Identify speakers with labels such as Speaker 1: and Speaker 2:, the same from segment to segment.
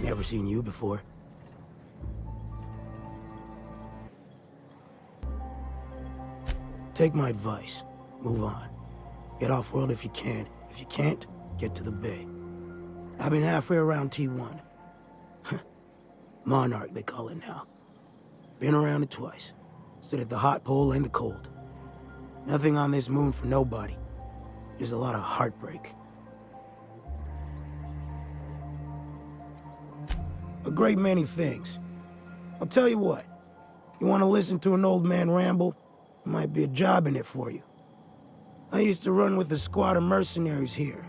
Speaker 1: Never seen you before. Take my advice. Move on. Get off-world if you can. If you can't, get to the bay. I've been halfway around T1. Monarch, they call it now. Been around it twice. Stood at the hot pole and the cold. Nothing on this moon for nobody. Just a lot of heartbreak. A great many things. I'll tell you what. You want to listen to an old man ramble? There might be a job in it for you. I used to run with a squad of mercenaries here.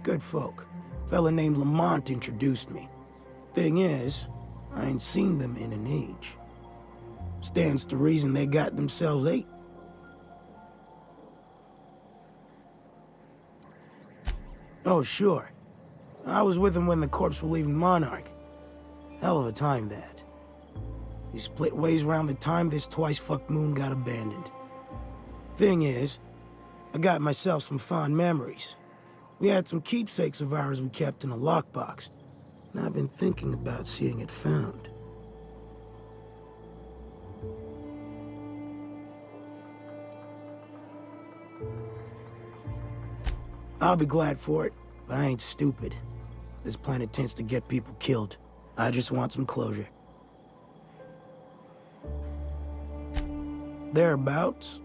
Speaker 1: Good folk. A fella named Lamont introduced me. Thing is, I ain't seen them in an age. Stands to reason they got themselves ate. Oh, sure. I was with them when the corps were leaving Monarch. Hell of a time, that. We split ways around the time this twice-fucked moon got abandoned. Thing is, I got myself some fond memories. We had some keepsakes of ours we kept in a lockbox, and I've been thinking about seeing it found. I'll be glad for it, but I ain't stupid. This planet tends to get people killed. I just want some closure. Thereabouts.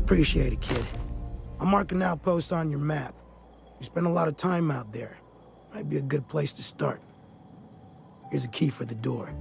Speaker 1: Appreciate it, kid. I'll mark an outpost on your map. You spend a lot of time out there. Might be a good place to start. Here's a key for the door.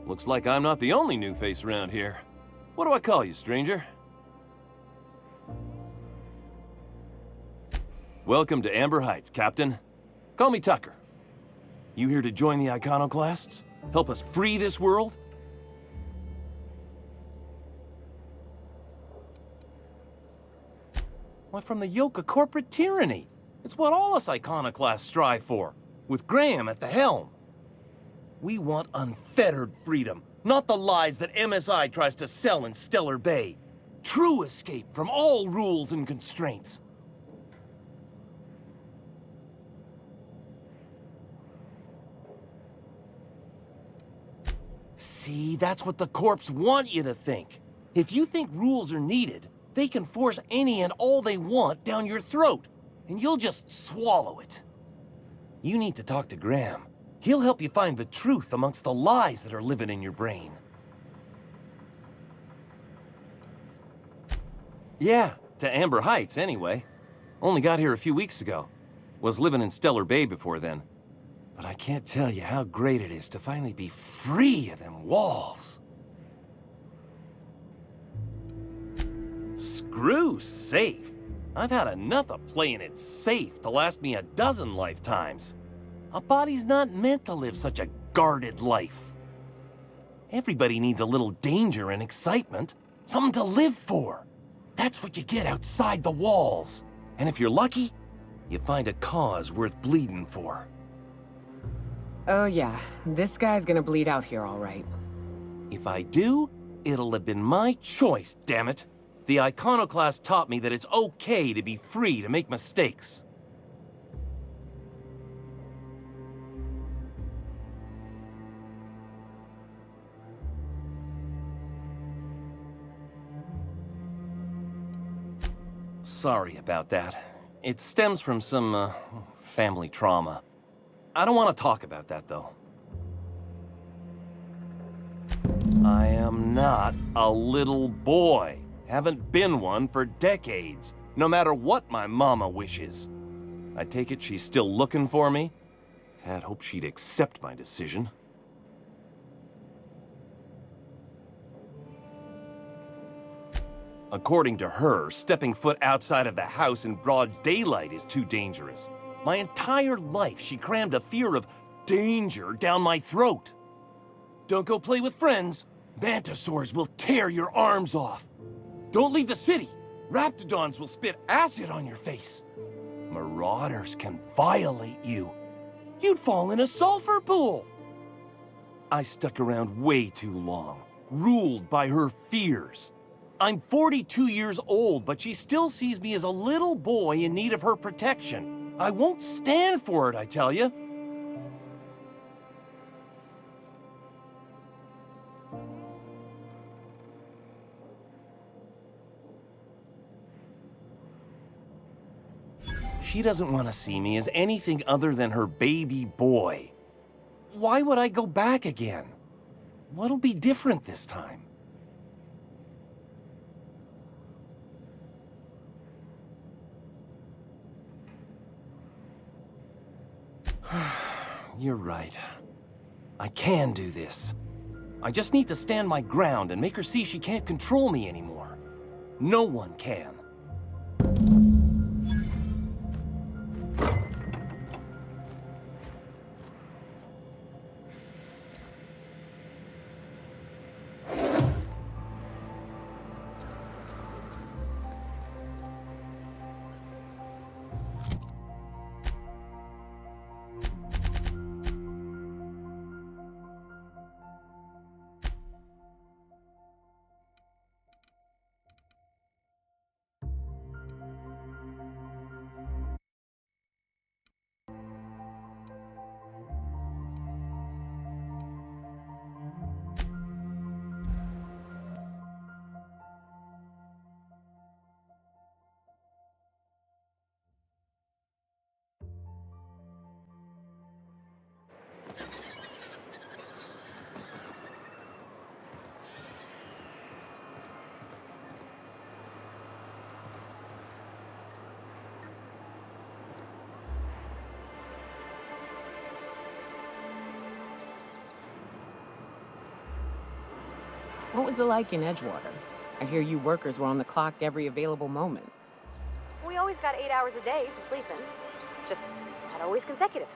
Speaker 2: Looks like I'm not the only new face around here. What do I call you, stranger? Welcome to Amber Heights, Captain. Call me Tucker. You here to join the Iconoclasts? Help us free this world? Why, from the yoke of corporate tyranny. It's what all us Iconoclasts strive for, with Graham at the helm. We want unfettered freedom, not the lies that MSI tries to sell in Stellar Bay. True escape from all rules and constraints. See, that's what the Corps want you to think. If you think rules are needed, they can force any and all they want down your throat, and you'll just swallow it. You need to talk to Graham. He'll help you find the truth amongst the lies that are living in your brain. Yeah, to Amber Heights, anyway. Only got here a few weeks ago. Was living in Stellar Bay before then. But I can't tell you how great it is to finally be free of them walls. Screw safe. I've had enough of playing it safe to last me a dozen lifetimes. A body's not meant to live such a guarded life. Everybody needs a little danger and excitement, something to live for. That's what you get outside the walls. And if you're lucky, you find a cause worth bleeding for.
Speaker 3: Oh yeah, this guy's gonna bleed out here all right.
Speaker 2: If I do, it'll have been my choice, damn it. The iconoclast taught me that it's okay to be free to make mistakes. Sorry about that. It stems from some, family trauma. I don't want to talk about that, though. I am not a little boy. Haven't been one for decades, no matter what my mama wishes. I take it she's still looking for me. Had hoped she'd accept my decision. According to her, stepping foot outside of the house in broad daylight is too dangerous. My entire life, she crammed a fear of danger down my throat. Don't go play with friends. Mantisaurs will tear your arms off. Don't leave the city. Raptidons will spit acid on your face. Marauders can violate you. You'd fall in a sulfur pool. I stuck around way too long, ruled by her fears. I'm 42 years old, but she still sees me as a little boy in need of her protection. I won't stand for it, I tell you. She doesn't want to see me as anything other than her baby boy. Why would I go back again? What'll be different this time? You're right. I can do this. I just need to stand my ground and make her see she can't control me anymore. No one can.
Speaker 3: What was it like in Edgewater? I hear you workers were on the clock every available moment.
Speaker 4: We always got 8 hours a day for sleeping. Just not always consecutive.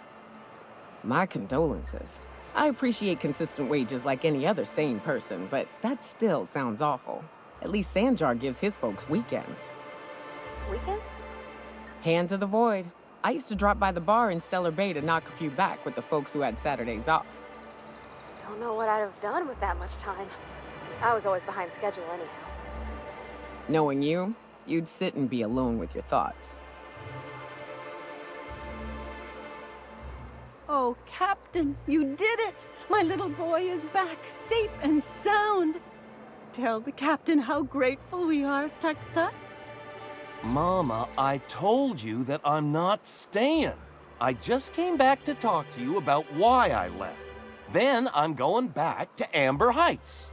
Speaker 3: My condolences. I appreciate consistent wages like any other sane person, but that still sounds awful. At least Sanjar gives his folks weekends.
Speaker 4: Weekends?
Speaker 3: Hand to the void. I used to drop by the bar in Stellar Bay to knock a few back with the folks who had Saturdays off.
Speaker 4: Don't know what I'd have done with that much time. I was always behind schedule anyhow.
Speaker 3: Knowing you, you'd sit and be alone with your thoughts.
Speaker 5: Oh, Captain, you did it! My little boy is back, safe and sound. Tell the Captain how grateful we are, Tuk-Tuk.
Speaker 2: Mama, I told you that I'm not staying. I just came back to talk to you about why I left. Then I'm going back to Amber Heights.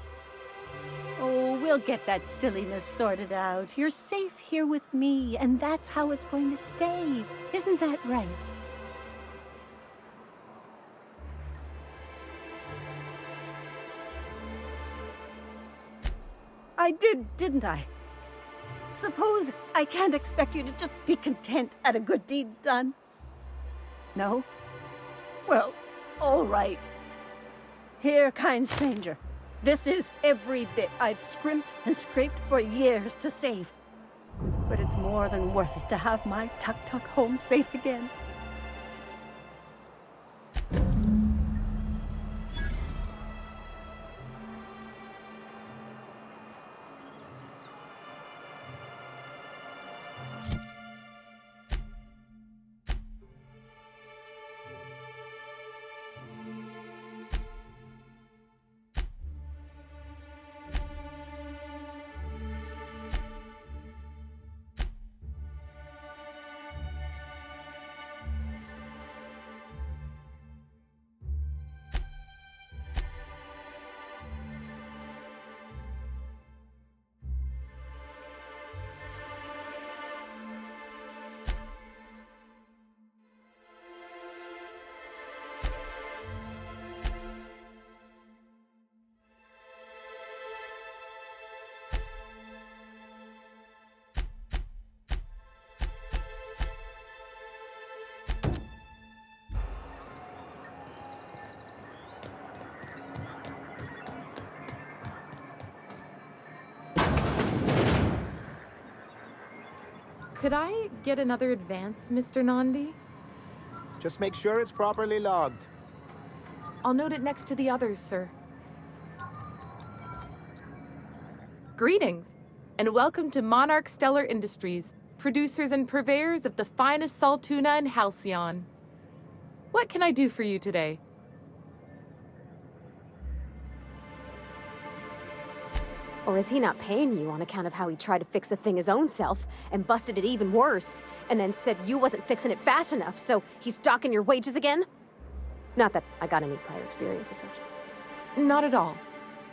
Speaker 5: Oh, we'll get that silliness sorted out. You're safe here with me, and that's how it's going to stay. Isn't that right? I did, didn't I? Suppose I can't expect you to just be content at a good deed done? No? Well, all right. Here, kind stranger. This is every bit I've scrimped and scraped for years to save. But it's more than worth it to have my tuk-tuk home safe again.
Speaker 6: Could I get another advance, Mr. Nandi?
Speaker 7: Just make sure it's properly logged.
Speaker 6: I'll note it next to the others, sir. Greetings, and welcome to Monarch Stellar Industries, producers and purveyors of the finest salt tuna in Halcyon. What can I do for you today?
Speaker 4: Or is he not paying you on account of how he tried to fix the thing his own self and busted it even worse, and then said you wasn't fixing it fast enough, so he's docking your wages again? Not that I got any prior experience with such.
Speaker 6: Not at all.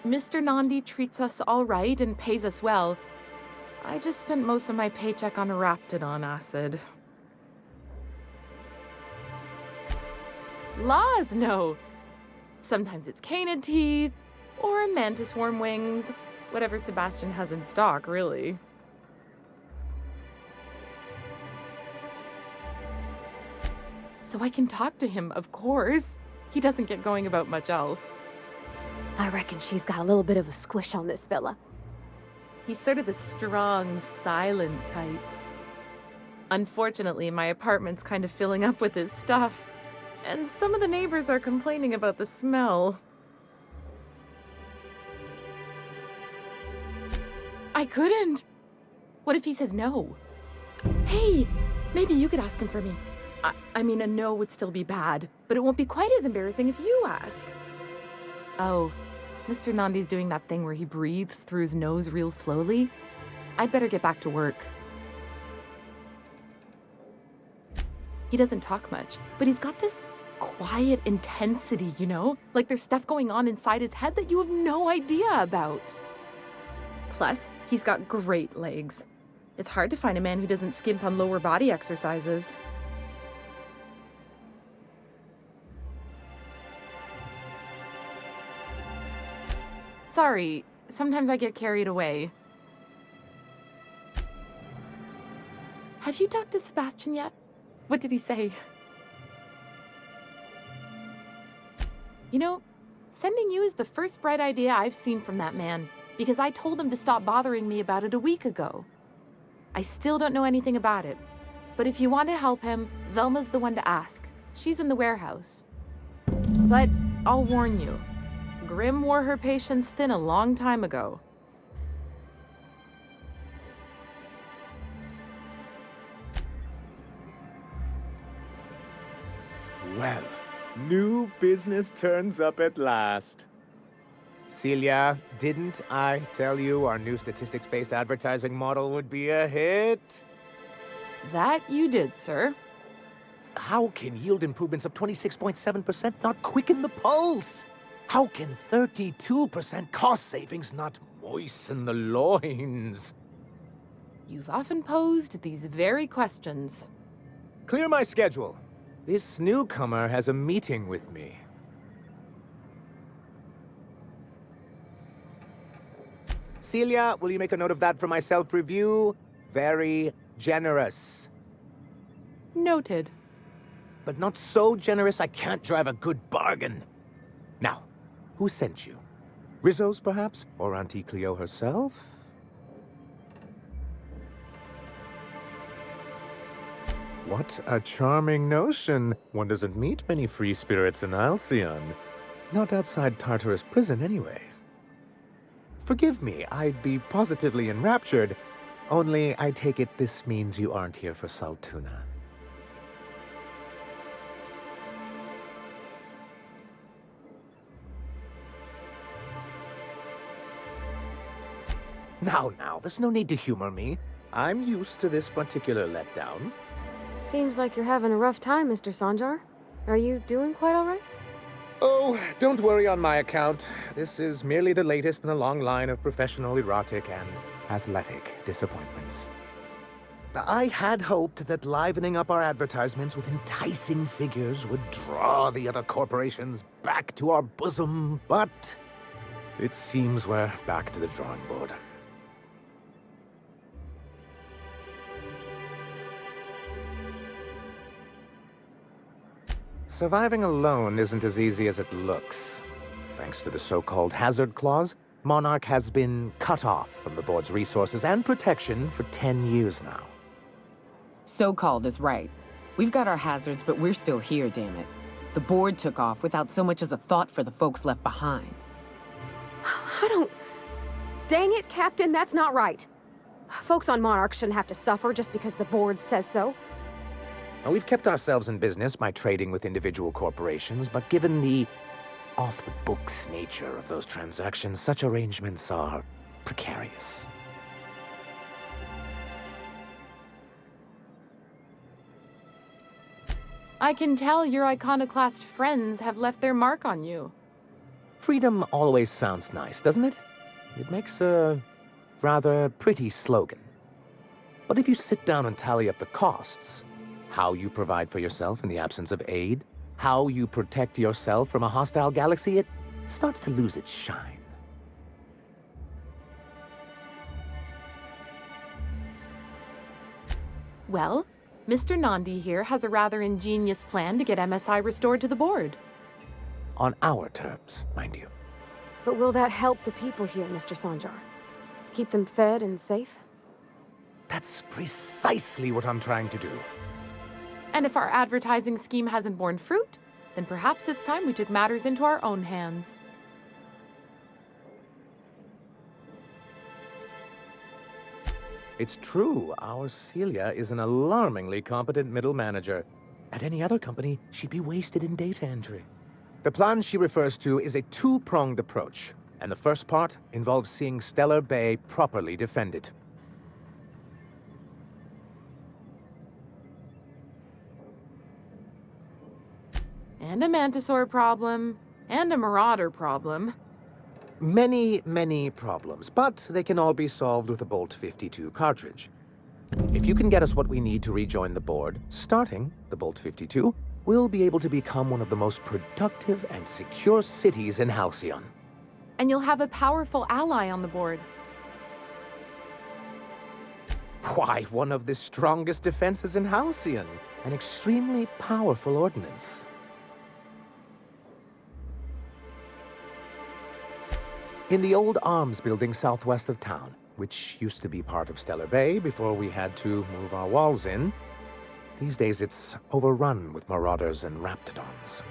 Speaker 6: Mr. Nandi treats us all right and pays us well. I just spent most of my paycheck on Raptidon acid. Laws, no. Sometimes it's canid teeth, or mantis worm wings. Whatever Sebastian has in stock, really. So I can talk to him, of course. He doesn't get going about much else.
Speaker 4: I reckon she's got a little bit of a squish on this fella.
Speaker 6: He's sort of the strong, silent type. Unfortunately, my apartment's kind of filling up with his stuff, and some of the neighbors are complaining about the smell. I couldn't. What if he says no? Hey, maybe you could ask him for me. I mean, a no would still be bad, but it won't be quite as embarrassing if you ask. Oh, Mr. Nandi's doing that thing where he breathes through his nose real slowly. I'd better get back to work. He doesn't talk much, but he's got this quiet intensity, you know? Like there's stuff going on inside his head that you have no idea about. Plus, he's got great legs. It's hard to find a man who doesn't skimp on lower body exercises. Sorry, sometimes I get carried away. Have you talked to Sebastian yet? What did he say? You know, sending you is the first bright idea I've seen from that man, because I told him to stop bothering me about it a week ago. I still don't know anything about it, but if you want to help him, Velma's the one to ask. She's in the warehouse. But I'll warn you, Grimm wore her patience thin a long time ago.
Speaker 7: Well, new business turns up at last. Celia, didn't I tell you our new statistics-based advertising model would be a hit?
Speaker 6: That you did, sir.
Speaker 7: How can yield improvements of 26.7% not quicken the pulse? How can 32% cost savings not moisten the loins?
Speaker 6: You've often posed these very questions.
Speaker 7: Clear my schedule. This newcomer has a meeting with me. Celia, will you make a note of that for my self-review? Very generous.
Speaker 6: Noted.
Speaker 7: But not so generous I can't drive a good bargain. Now, who sent you? Rizzo's, perhaps? Or Auntie Cleo herself? What a charming notion. One doesn't meet many free spirits in Alcyon. Not outside Tartarus prison, anyway. Forgive me, I'd be positively enraptured. Only, I take it this means you aren't here for Saltuna. Now, there's no need to humor me. I'm used to this particular letdown.
Speaker 4: Seems like you're having a rough time, Mr. Sanjar. Are you doing quite all right?
Speaker 7: Oh, don't worry on my account. This is merely the latest in a long line of professional erotic and athletic disappointments. I had hoped that livening up our advertisements with enticing figures would draw the other corporations back to our bosom, but it seems we're back to the drawing board. Surviving alone isn't as easy as it looks. Thanks to the so-called hazard clause, Monarch has been cut off from the board's resources and protection for 10 years now.
Speaker 3: So-called is right. We've got our hazards, but we're still here, damn it. The board took off without so much as a thought for the folks left behind.
Speaker 4: I don't... Dang it, Captain, that's not right. Folks on Monarch shouldn't have to suffer just because the board says so.
Speaker 7: Now, we've kept ourselves in business by trading with individual corporations, but given the off-the-books nature of those transactions, such arrangements are precarious.
Speaker 6: I can tell your iconoclast friends have left their mark on you.
Speaker 7: Freedom always sounds nice, doesn't it? It makes a rather pretty slogan. But if you sit down and tally up the costs, how you provide for yourself in the absence of aid, how you protect yourself from a hostile galaxy, it starts to lose its shine.
Speaker 6: Well, Mr. Nandi here has a rather ingenious plan to get MSI restored to the board.
Speaker 7: On our terms, mind you.
Speaker 4: But will that help the people here, Mr. Sanjar? Keep them fed and safe?
Speaker 7: That's precisely what I'm trying to do.
Speaker 6: And if our advertising scheme hasn't borne fruit, then perhaps it's time we took matters into our own hands.
Speaker 7: It's true, our Celia is an alarmingly competent middle manager. At any other company, she'd be wasted in data entry. The plan she refers to is a two-pronged approach, and the first part involves seeing Stellar Bay properly defended.
Speaker 6: And a Mantisaur problem, and a Marauder problem.
Speaker 7: Many, many problems, but they can all be solved with a Bolt 52 cartridge. If you can get us what we need to rejoin the board, starting the Bolt 52, we'll be able to become one of the most productive and secure cities in Halcyon.
Speaker 6: And you'll have a powerful ally on the board.
Speaker 7: Why, one of the strongest defenses in Halcyon. An extremely powerful ordnance. In the old arms building southwest of town, which used to be part of Stellar Bay before we had to move our walls in, these days it's overrun with marauders and raptidons.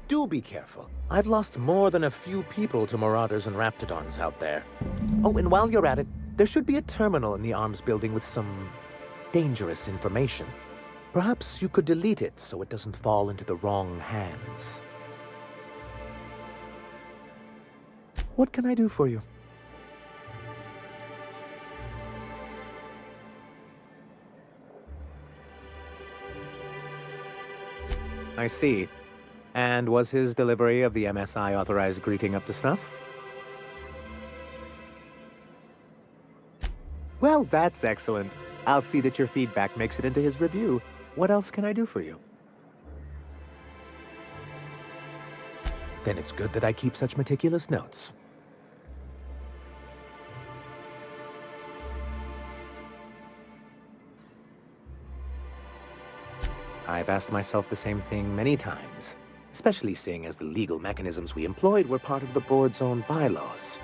Speaker 7: Do be careful. I've lost more than a few people to marauders and raptidons out there. Oh, and while you're at it, there should be a terminal in the arms building with some dangerous information. Perhaps you could delete it so it doesn't fall into the wrong hands. What can I do for you? I see. And was his delivery of the MSI authorized greeting up to snuff? Well, that's excellent. I'll see that your feedback makes it into his review. What else can I do for you? Then it's good that I keep such meticulous notes. I've asked myself the same thing many times, especially seeing as the legal mechanisms we employed were part of the board's own bylaws.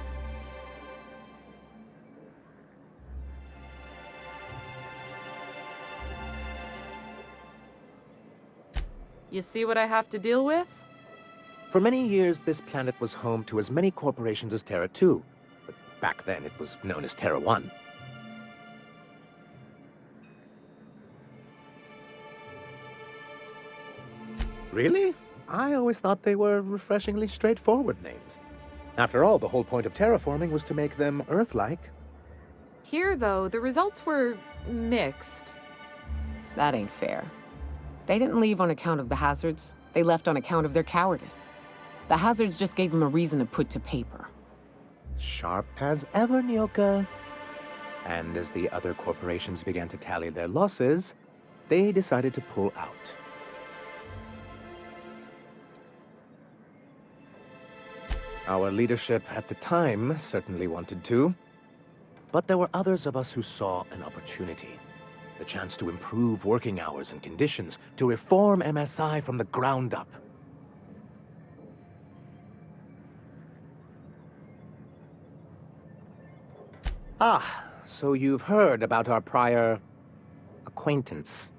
Speaker 6: You see what I have to deal with?
Speaker 7: For many years, this planet was home to as many corporations as Terra 2, but back then it was known as Terra 1. Really? I always thought they were refreshingly straightforward names. After all, the whole point of terraforming was to make them Earth-like.
Speaker 6: Here, though, the results were mixed.
Speaker 3: That ain't fair. They didn't leave on account of the hazards. They left on account of their cowardice. The hazards just gave them a reason to put to paper.
Speaker 7: Sharp as ever, Nyoka. And as the other corporations began to tally their losses, they decided to pull out. Our leadership at the time certainly wanted to, but there were others of us who saw an opportunity. The chance to improve working hours and conditions, to reform MSI from the ground up. Ah, so you've heard about our prior acquaintance.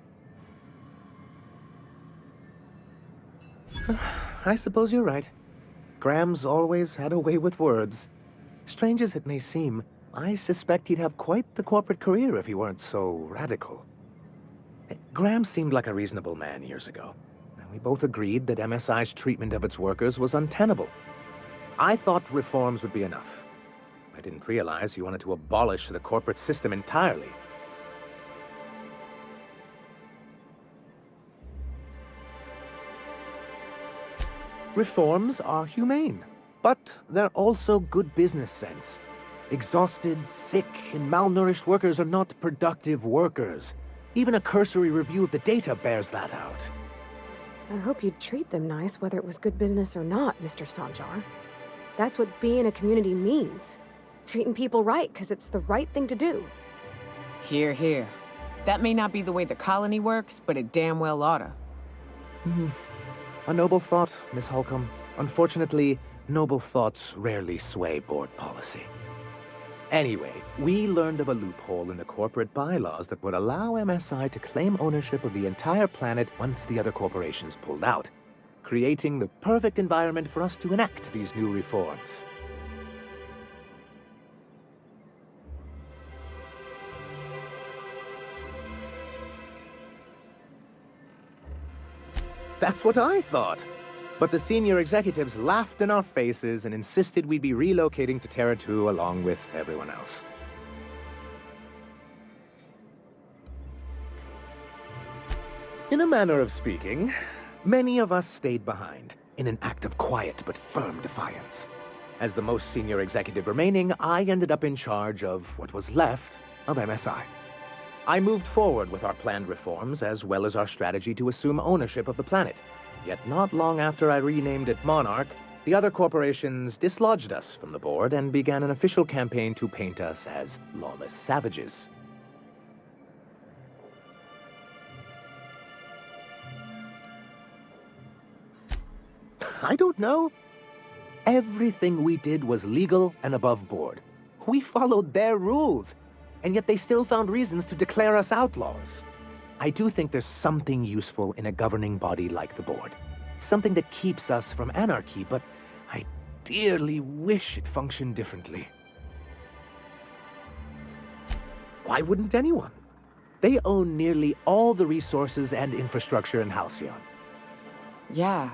Speaker 7: I suppose you're right. Graham's always had a way with words. Strange as it may seem, I suspect he'd have quite the corporate career if he weren't so radical. Graham seemed like a reasonable man years ago, and we both agreed that MSI's treatment of its workers was untenable. I thought reforms would be enough. I didn't realize you wanted to abolish the corporate system entirely. Reforms are humane, but they're also good business sense. Exhausted, sick, and malnourished workers are not productive workers. Even a cursory review of the data bears that out.
Speaker 4: I hope you'd treat them nice, whether it was good business or not, Mr. Sanjar. That's what being a community means. Treating people right, because it's the right thing to do.
Speaker 3: Here, here. That may not be the way the colony works, but it damn well oughta.
Speaker 7: A noble thought, Miss Holcomb. Unfortunately, noble thoughts rarely sway board policy. Anyway, we learned of a loophole in the corporate bylaws that would allow MSI to claim ownership of the entire planet once the other corporations pulled out, creating the perfect environment for us to enact these new reforms. That's what I thought. But the senior executives laughed in our faces and insisted we'd be relocating to Terra 2 along with everyone else. In a manner of speaking, many of us stayed behind, in an act of quiet but firm defiance. As the most senior executive remaining, I ended up in charge of what was left of MSI. I moved forward with our planned reforms, as well as our strategy to assume ownership of the planet. Yet not long after I renamed it Monarch, the other corporations dislodged us from the board and began an official campaign to paint us as lawless savages. I don't know. Everything we did was legal and above board. We followed their rules, and yet they still found reasons to declare us outlaws. I do think there's something useful in a governing body like the board. Something that keeps us from anarchy, but I dearly wish it functioned differently. Why wouldn't anyone? They own nearly all the resources and infrastructure in Halcyon.
Speaker 3: Yeah,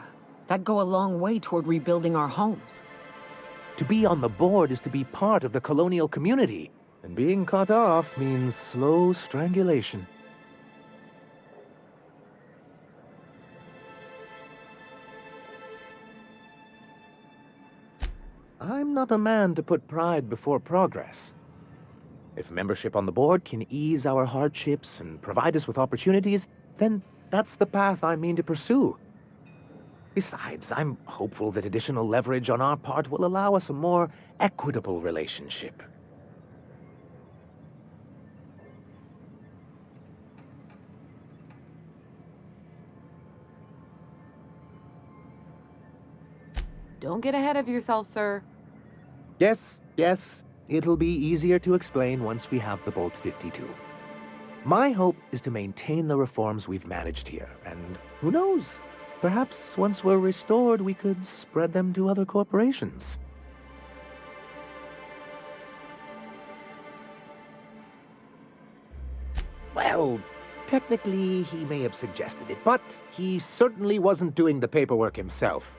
Speaker 3: that'd go a long way toward rebuilding our homes.
Speaker 7: To be on the board is to be part of the colonial community, and being cut off means slow strangulation. I'm not a man to put pride before progress. If membership on the board can ease our hardships and provide us with opportunities, then that's the path I mean to pursue. Besides, I'm hopeful that additional leverage on our part will allow us a more equitable relationship.
Speaker 6: Don't get ahead of yourself, sir.
Speaker 7: Yes, yes, it'll be easier to explain once we have the Bolt 52. My hope is to maintain the reforms we've managed here, and who knows? Perhaps once we're restored, we could spread them to other corporations. Well, technically, he may have suggested it, but he certainly wasn't doing the paperwork himself.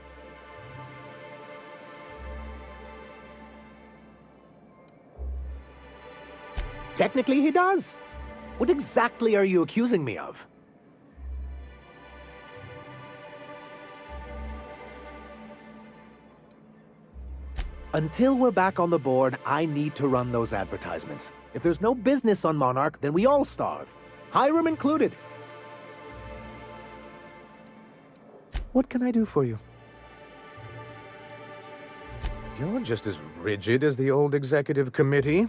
Speaker 7: Technically, he does. What exactly are you accusing me of? Until we're back on the board, I need to run those advertisements. If there's no business on Monarch, then we all starve. Hiram included. What can I do for you? You're just as rigid as the old executive committee.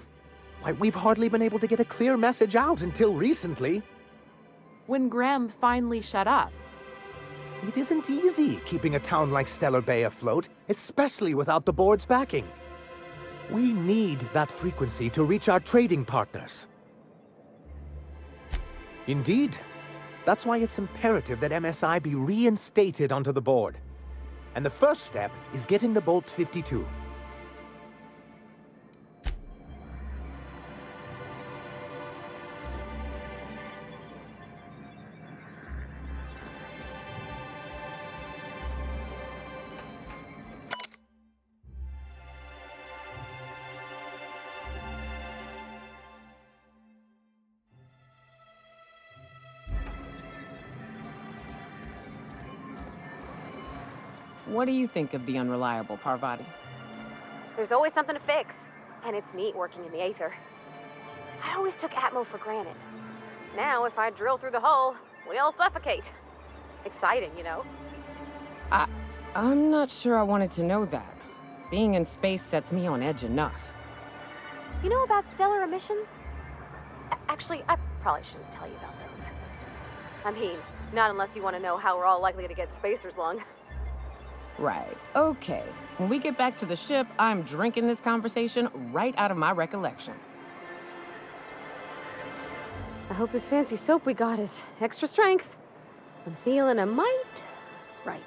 Speaker 7: Why, we've hardly been able to get a clear message out until recently.
Speaker 6: When Graham finally shut up.
Speaker 7: It isn't easy keeping a town like Stellar Bay afloat, especially without the board's backing. We need that frequency to reach our trading partners. Indeed. That's why it's imperative that MSI be reinstated onto the board. And the first step is getting the Bolt 52.
Speaker 3: What do you think of the unreliable Parvati?
Speaker 4: There's always something to fix, and it's neat working in the Aether. I always took Atmo for granted. Now, if I drill through the hull, we all suffocate. Exciting, you know?
Speaker 3: I'm not sure I wanted to know that. Being in space sets me on edge enough.
Speaker 4: You know about stellar emissions? Actually, I probably shouldn't tell you about those. I mean, not unless you want to know how we're all likely to get spacers lung.
Speaker 3: Right. Okay. When we get back to the ship, I'm drinking this conversation right out of my recollection.
Speaker 4: I hope this fancy soap we got is extra strength. I'm feeling a mite ripe.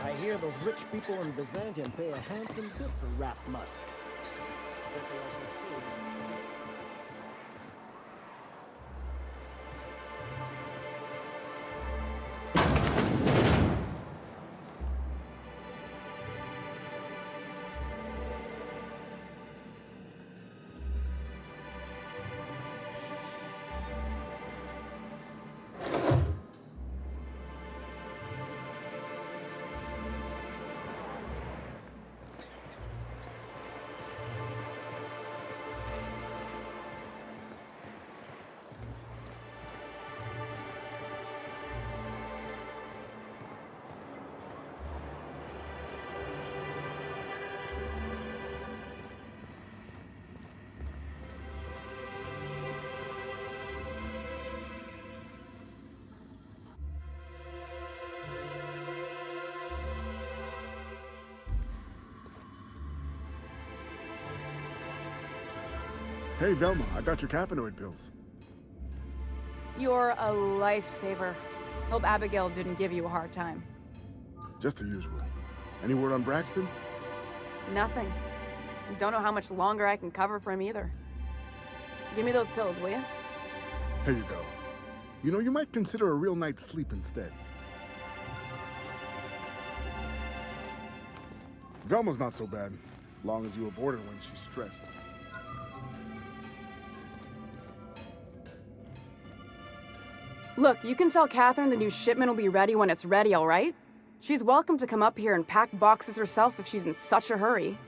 Speaker 8: I hear those rich people in Byzantium pay a handsome bit for wrapped musk. But they also pay
Speaker 9: Hey, Velma, I got your caffeinoid pills.
Speaker 10: You're a lifesaver. Hope Abigail didn't give you a hard time.
Speaker 9: Just the usual. Any word on Braxton?
Speaker 10: Nothing. Don't know how much longer I can cover for him either. Give me those pills, will you?
Speaker 9: Here you go. You know, you might consider a real night's sleep instead. Velma's not so bad, long as you avoid her when she's stressed.
Speaker 10: Look, you can tell Catherine the new shipment will be ready when it's ready, all right? She's welcome to come up here and pack boxes herself if she's in such a hurry.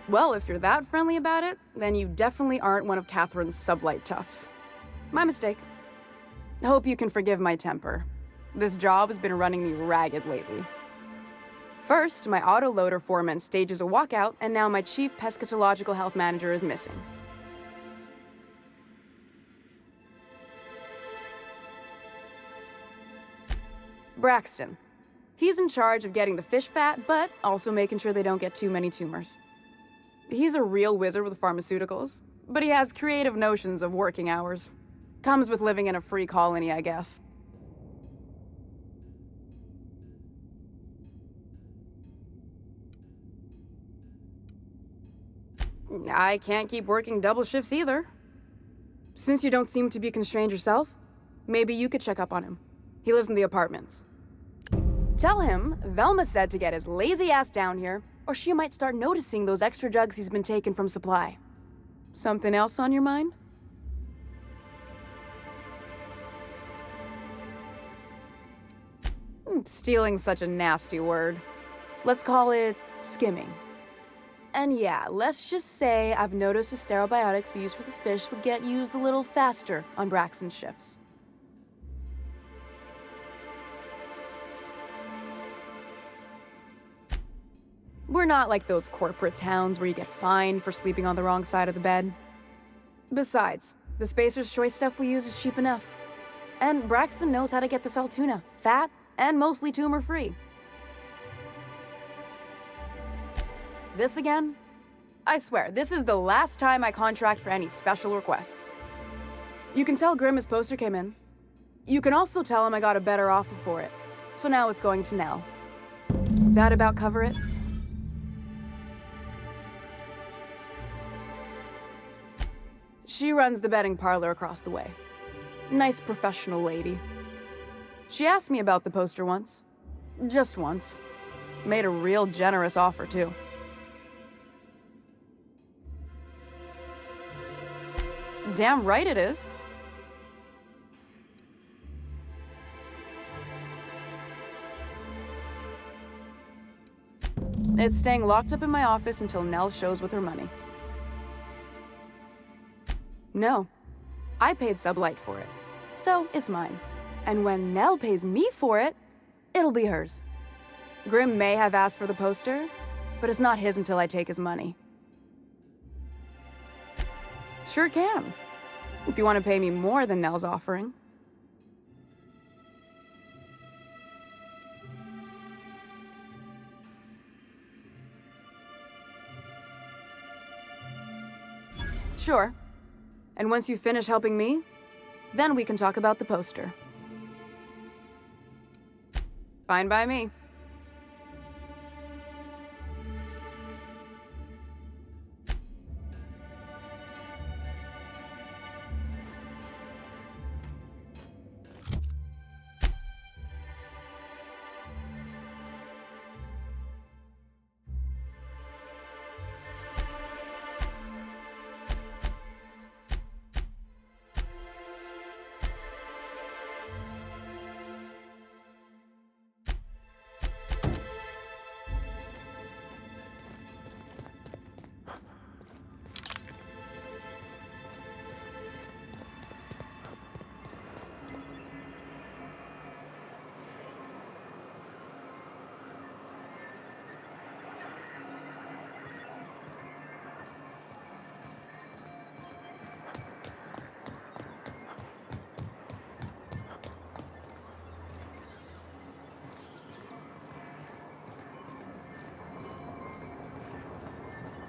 Speaker 10: Well, if you're that friendly about it, then you definitely aren't one of Catherine's sublight toughs. My mistake. I hope you can forgive my temper. This job has been running me ragged lately. First, my autoloader foreman stages a walkout, and now my chief pescatological health manager is missing. Braxton. He's in charge of getting the fish fat, but also making sure they don't get too many tumors. He's a real wizard with pharmaceuticals, but he has creative notions of working hours. Comes with living in a free colony, I guess. I can't keep working double shifts either. Since you don't seem to be constrained yourself, maybe you could check up on him. He lives in the apartments. Tell him Velma said to get his lazy ass down here, or she might start noticing those extra drugs he's been taking from supply. Something else on your mind? Stealing's such a nasty word. Let's call it skimming. And yeah, let's just say I've noticed the stereobiotics we use for the fish would get used a little faster on Braxton's shifts. We're not like those corporate towns where you get fined for sleeping on the wrong side of the bed. Besides, the Spacer's Choice stuff we use is cheap enough. And Braxton knows how to get this all tuna, fat, and mostly tumor-free. This again? I swear, this is the last time I contract for any special requests. You can tell Grimm his poster came in. You can also tell him I got a better offer for it. So now it's going to Nell. That about cover it? She runs the betting parlor across the way. Nice professional lady. She asked me about the poster once. Just once. Made a real generous offer, too. Damn right it is. It's staying locked up in my office until Nell shows with her money. No, I paid Sublight for it, so it's mine. And when Nell pays me for it, it'll be hers. Grimm may have asked for the poster, but it's not his until I take his money. Sure can, if you want to pay me more than Nell's offering. Sure. And once you finish helping me, then we can talk about the poster. Fine by me.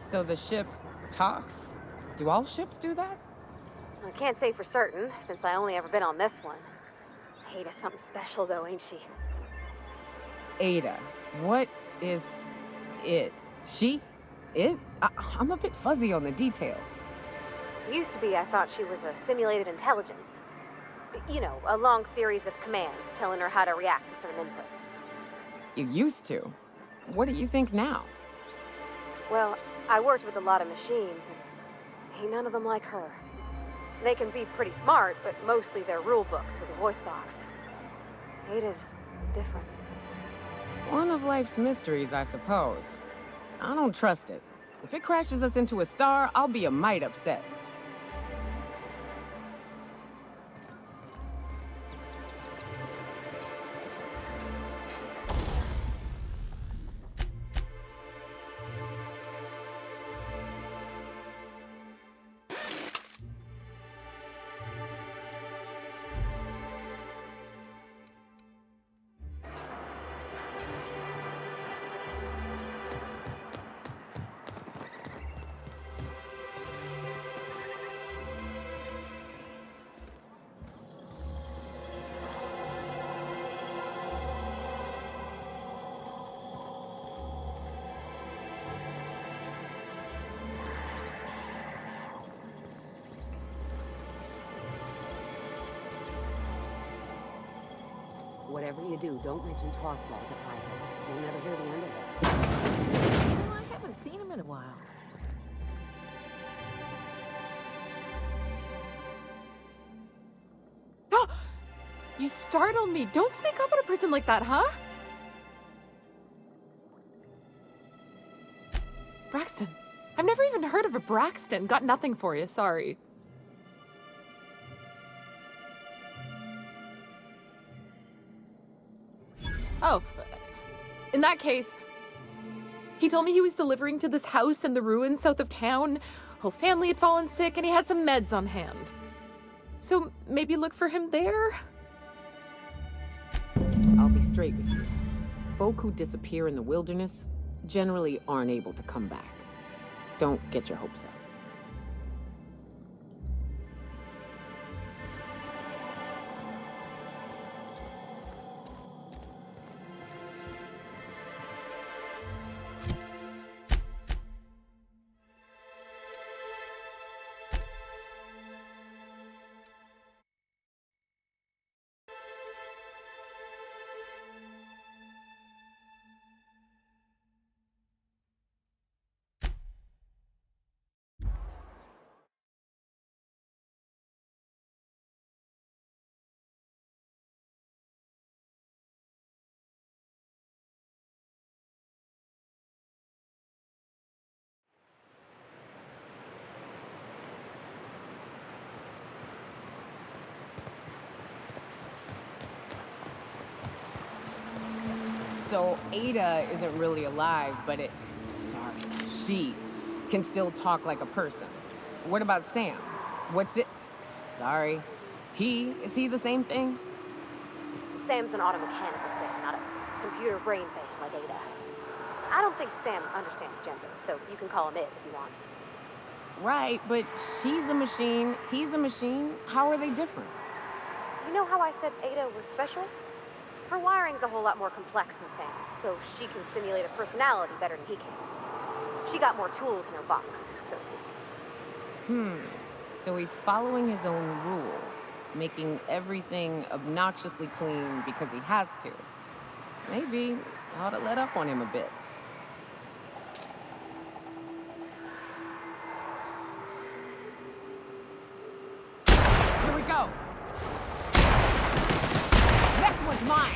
Speaker 3: So the ship talks? Do all ships do that?
Speaker 4: I can't say for certain, since I only ever been on this one. Ada's something special, though, ain't she?
Speaker 3: Ada, what is it? She? It? I'm a bit fuzzy on the details.
Speaker 4: Used to be, I thought she was a simulated intelligence. You know, a long series of commands telling her how to react to certain inputs.
Speaker 3: You used to. What do you think now?
Speaker 4: Well, I worked with a lot of machines, and ain't none of them like her. They can be pretty smart, but mostly they're rule books with a voice box. Ada's different.
Speaker 3: One of life's mysteries, I suppose. I don't trust it. If it crashes us into a star, I'll be a mite upset.
Speaker 11: Whatever you do, don't mention Tossball to Kaiser. You'll never hear the end of it.
Speaker 6: You know, I haven't seen him in a while. Oh! You startled me. Don't sneak up on a person like that, huh? Braxton. I've never even heard of a Braxton. Got nothing for you, sorry. Oh, in that case, he told me he was delivering to this house in the ruins south of town. Whole family had fallen sick and he had some meds on hand. So maybe look for him there?
Speaker 3: I'll be straight with you. Folk who disappear in the wilderness generally aren't able to come back. Don't get your hopes up. So Ada isn't really alive, but she can still talk like a person. What about Sam? What's it? Sorry. Is he the same thing?
Speaker 4: Sam's an automechanical thing, not a computer brain thing like Ada. I don't think Sam understands gender, so you can call him it if you want.
Speaker 3: Right, but she's a machine, he's a machine. How are they different?
Speaker 4: You know how I said Ada was special? Her wiring's a whole lot more complex than Sam's, so she can simulate a personality better than he can. She got more tools in her box, so to speak.
Speaker 3: So he's following his own rules, making everything obnoxiously clean because he has to. Maybe I ought to let up on him a bit. Here we go! Next one's mine!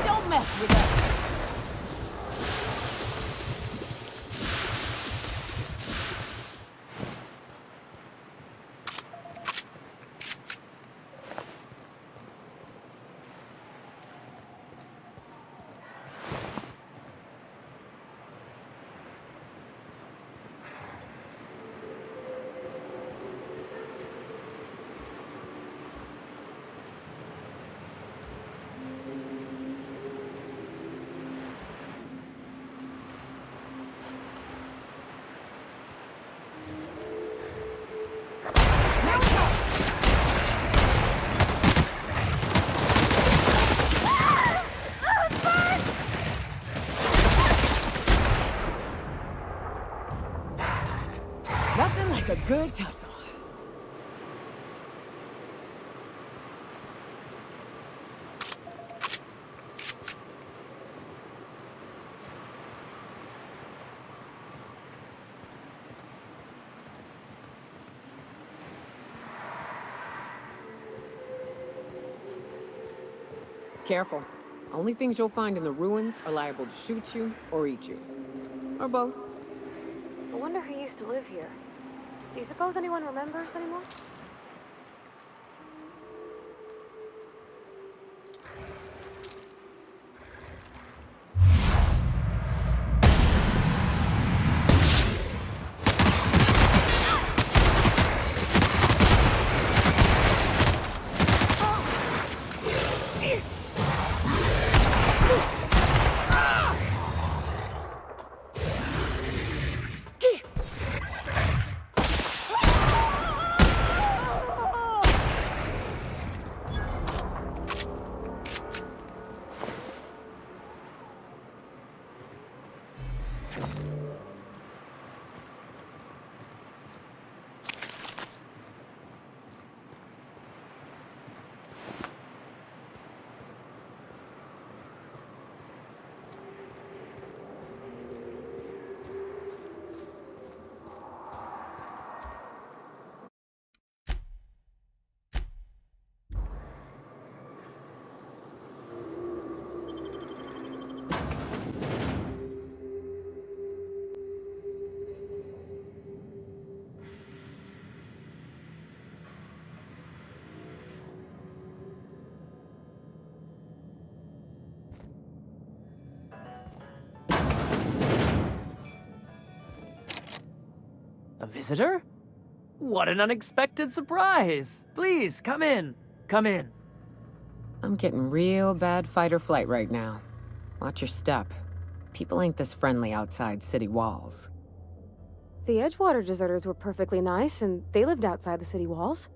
Speaker 3: Don't mess with us! good tussle. Careful. Only things you'll find in the ruins are liable to shoot you or eat you. Or both.
Speaker 4: I wonder who used to live here. Do you suppose anyone remembers anymore?
Speaker 12: A visitor? What an unexpected surprise! Please, come in. Come in.
Speaker 3: I'm getting real bad fight or flight right now. Watch your step. People ain't this friendly outside city walls.
Speaker 4: The Edgewater deserters were perfectly nice, and they lived outside the city walls.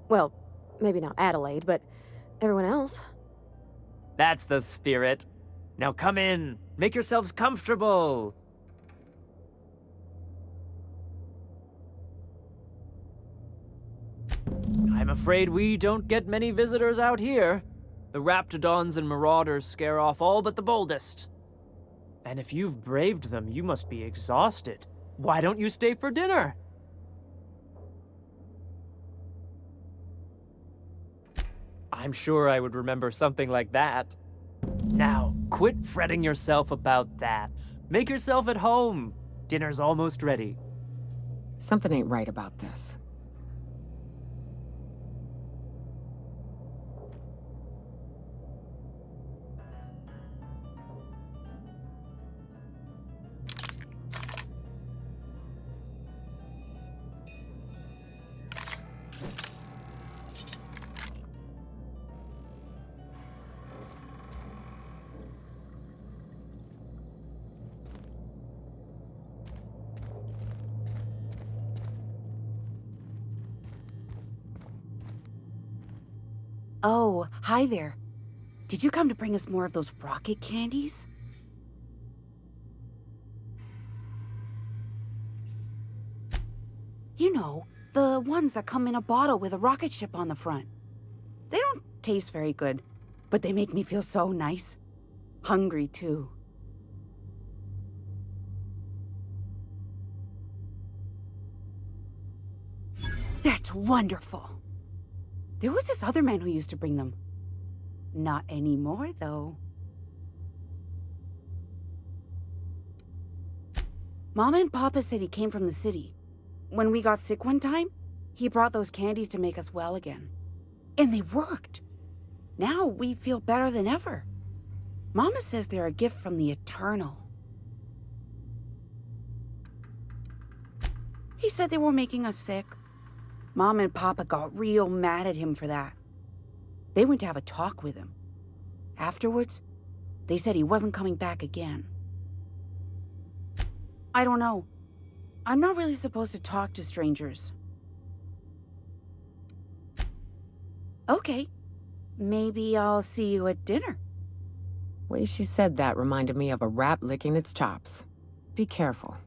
Speaker 4: Well, maybe not Adelaide, but everyone else.
Speaker 12: That's the spirit. Now come in. Make yourselves comfortable. I'm afraid we don't get many visitors out here. The Raptidons and Marauders scare off all but the boldest. And if you've braved them, you must be exhausted. Why don't you stay for dinner? I'm sure I would remember something like that. Now, quit fretting yourself about that. Make yourself at home. Dinner's almost ready.
Speaker 3: Something ain't right about this.
Speaker 13: Oh, hi there. Did you come to bring us more of those rocket candies? You know, the ones that come in a bottle with a rocket ship on the front. They don't taste very good, but they make me feel so nice. Hungry, too. That's wonderful. There was this other man who used to bring them. Not anymore, though. Mama and Papa said he came from the city. When we got sick one time, he brought those candies to make us well again. And they worked. Now we feel better than ever. Mama says they're a gift from the Eternal. He said they were making us sick. Mom and Papa got real mad at him for that. They went to have a talk with him. Afterwards, they said he wasn't coming back again. I don't know. I'm not really supposed to talk to strangers. Okay. Maybe I'll see you at dinner.
Speaker 3: Way she said that reminded me of a rat licking its chops. Be careful.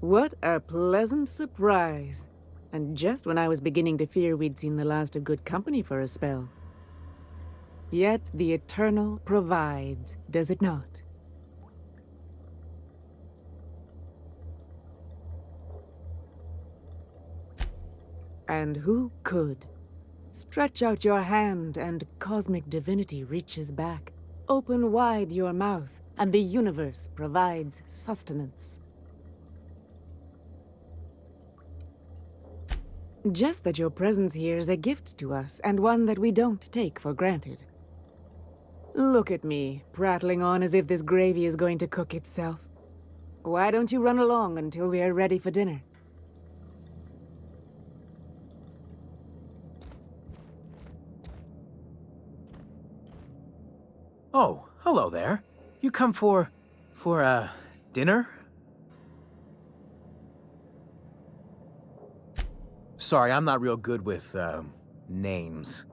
Speaker 14: What a pleasant surprise. And just when I was beginning to fear we'd seen the last of good company for a spell. Yet the Eternal provides, does it not? And who could? Stretch out your hand and cosmic divinity reaches back. Open wide your mouth and the universe provides sustenance. Just that your presence here is a gift to us, and one that we don't take for granted. Look at me, prattling on as if this gravy is going to cook itself. Why don't you run along until we are ready for dinner?
Speaker 15: Oh, hello there. You come for dinner? Sorry, I'm not real good with, names.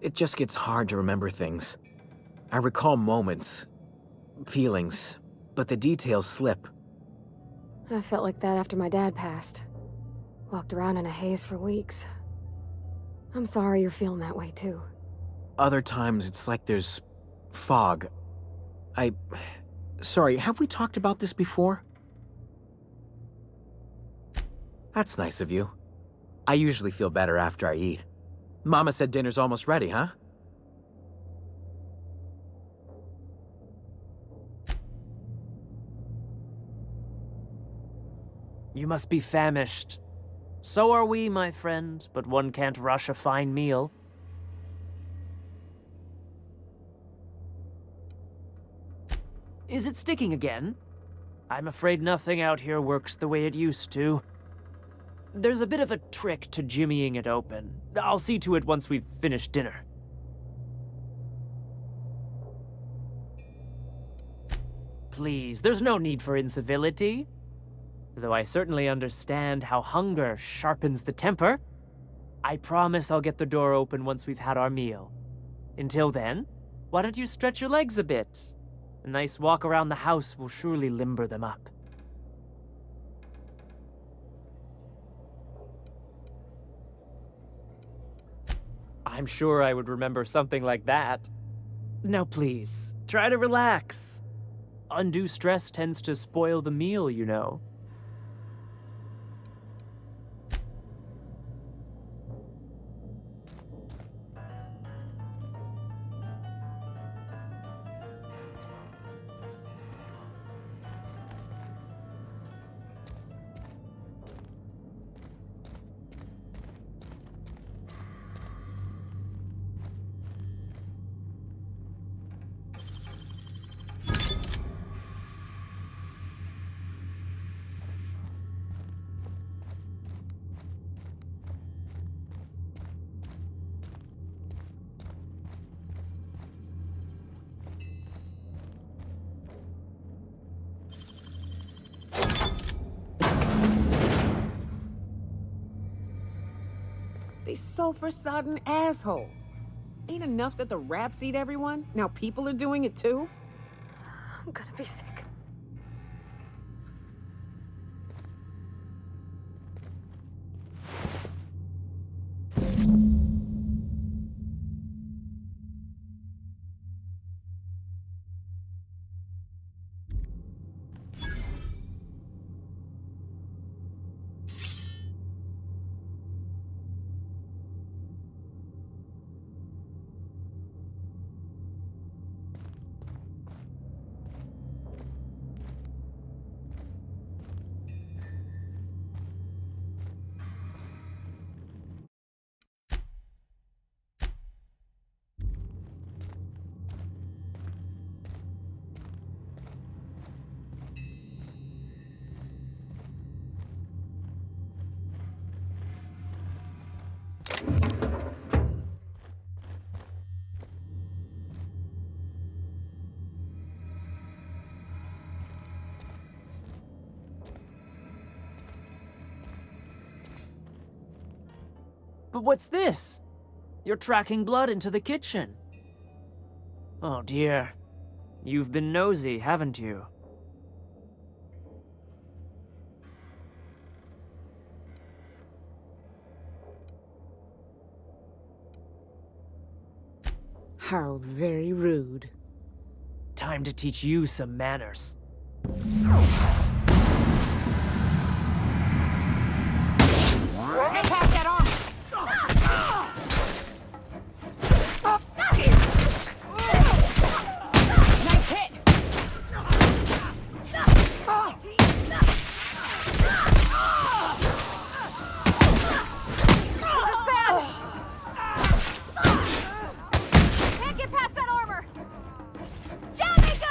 Speaker 15: It just gets hard to remember things. I recall moments, feelings, but the details slip.
Speaker 4: I felt like that after my dad passed. Walked around in a haze for weeks. I'm sorry you're feeling that way, too.
Speaker 15: Other times, it's like there's fog. Sorry, have we talked about this before? That's nice of you. I usually feel better after I eat. Mama said dinner's almost ready, huh?
Speaker 12: You must be famished. So are we, my friend, but one can't rush a fine meal. Is it sticking again? I'm afraid nothing out here works the way it used to. There's a bit of a trick to jimmying it open. I'll see to it once we've finished dinner. Please, there's no need for incivility. Though I certainly understand how hunger sharpens the temper. I promise I'll get the door open once we've had our meal. Until then, why don't you stretch your legs a bit? A nice walk around the house will surely limber them up. I'm sure I would remember something like that. Now please, try to relax. Undue stress tends to spoil the meal, you know.
Speaker 3: They sulfur-sodden assholes. Ain't enough that the raps eat everyone? Now people are doing it too?
Speaker 4: I'm gonna be sick.
Speaker 12: But what's this? You're tracking blood into the kitchen. Oh dear. You've been nosy, haven't you?
Speaker 14: How very rude.
Speaker 12: Time to teach you some manners.
Speaker 3: Get past that armor! Nice hit!
Speaker 4: Can't get past that armor! Down they go!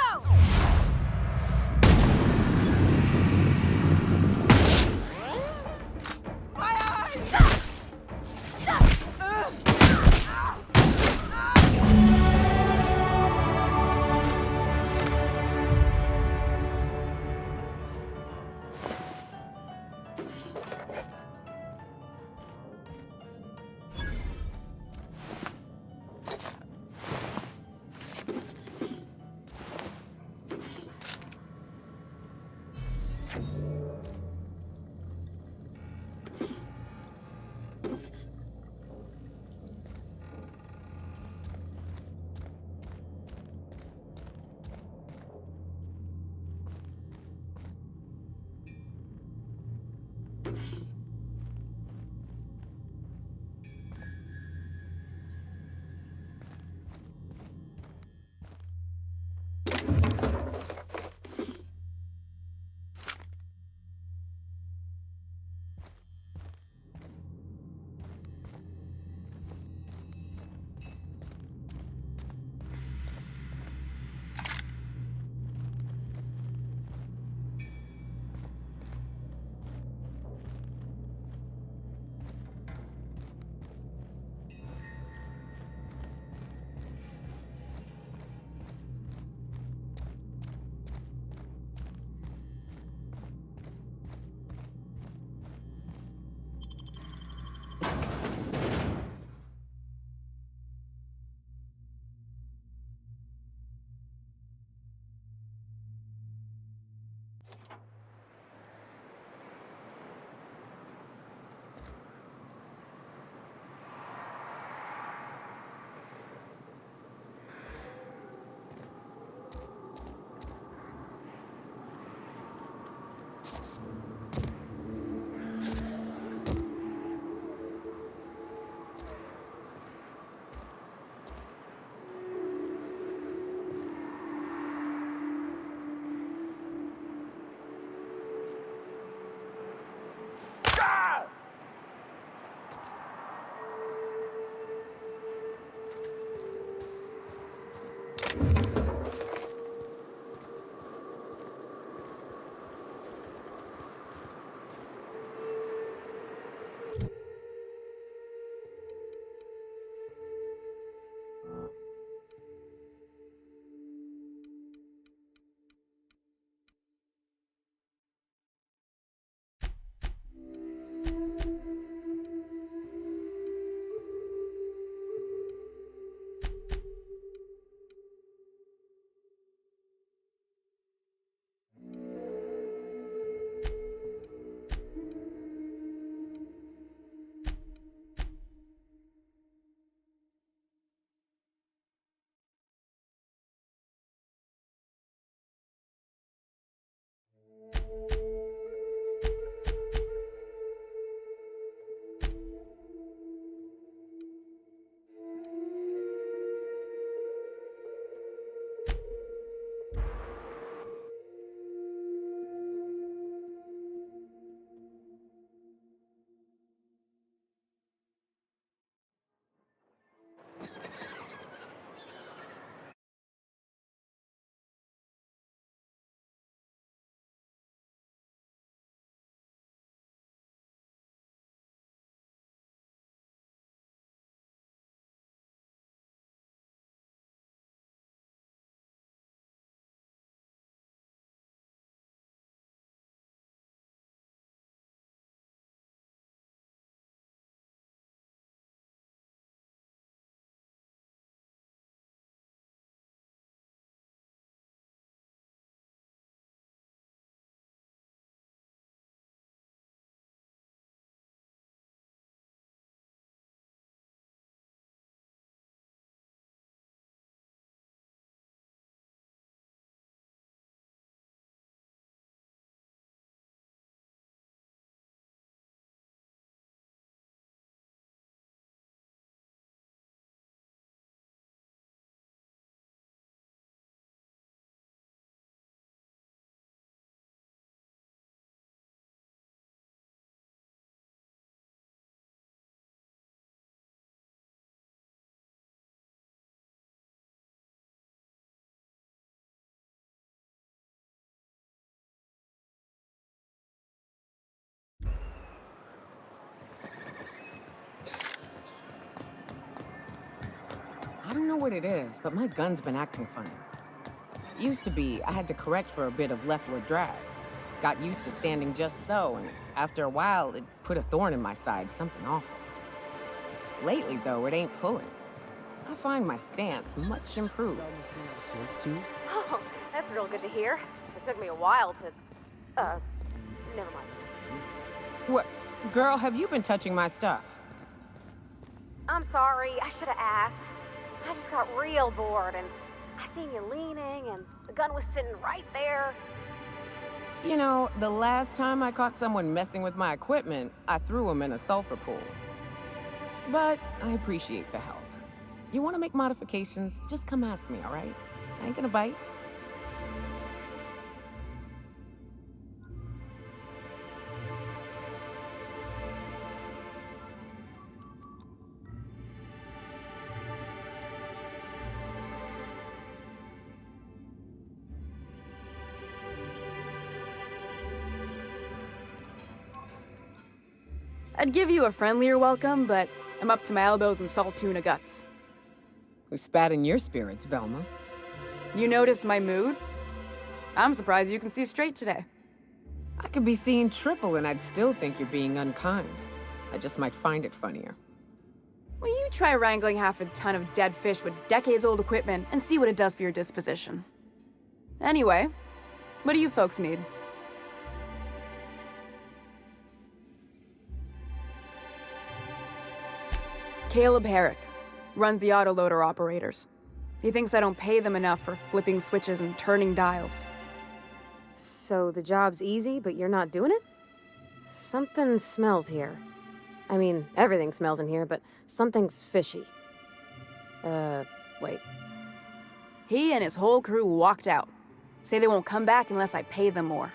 Speaker 3: I don't know what it is, but my gun's been acting funny. Used to be, I had to correct for a bit of leftward drag. Got used to standing just so, and after a while, it put a thorn in my side, something awful. Lately, though, it ain't pulling. I find my stance much improved.
Speaker 8: Sorts too?
Speaker 4: Oh, that's real good to hear. It took me a while to... never mind.
Speaker 3: What? Girl, have you been touching my stuff?
Speaker 4: I'm sorry, I should have asked. I just got real bored, and I seen you leaning, and the gun was sitting right there.
Speaker 3: You know, the last time I caught someone messing with my equipment, I threw him in a sulfur pool. But I appreciate the help. You want to make modifications, just come ask me, all right? I ain't gonna bite.
Speaker 10: I'd give you a friendlier welcome, but I'm up to my elbows in salt tuna guts.
Speaker 3: Who spat in your spirits, Velma?
Speaker 10: You noticed my mood? I'm surprised you can see straight today.
Speaker 3: I could be seeing triple and I'd still think you're being unkind. I just might find it funnier.
Speaker 10: Will you try wrangling half a ton of dead fish with decades-old equipment and see what it does for your disposition? Anyway, what do you folks need? Caleb Herrick runs the autoloader operators. He thinks I don't pay them enough for flipping switches and turning dials.
Speaker 4: So the job's easy, but you're not doing it? Something smells here. I mean, everything smells in here, but something's fishy. Wait.
Speaker 10: He and his whole crew walked out. Say they won't come back unless I pay them more.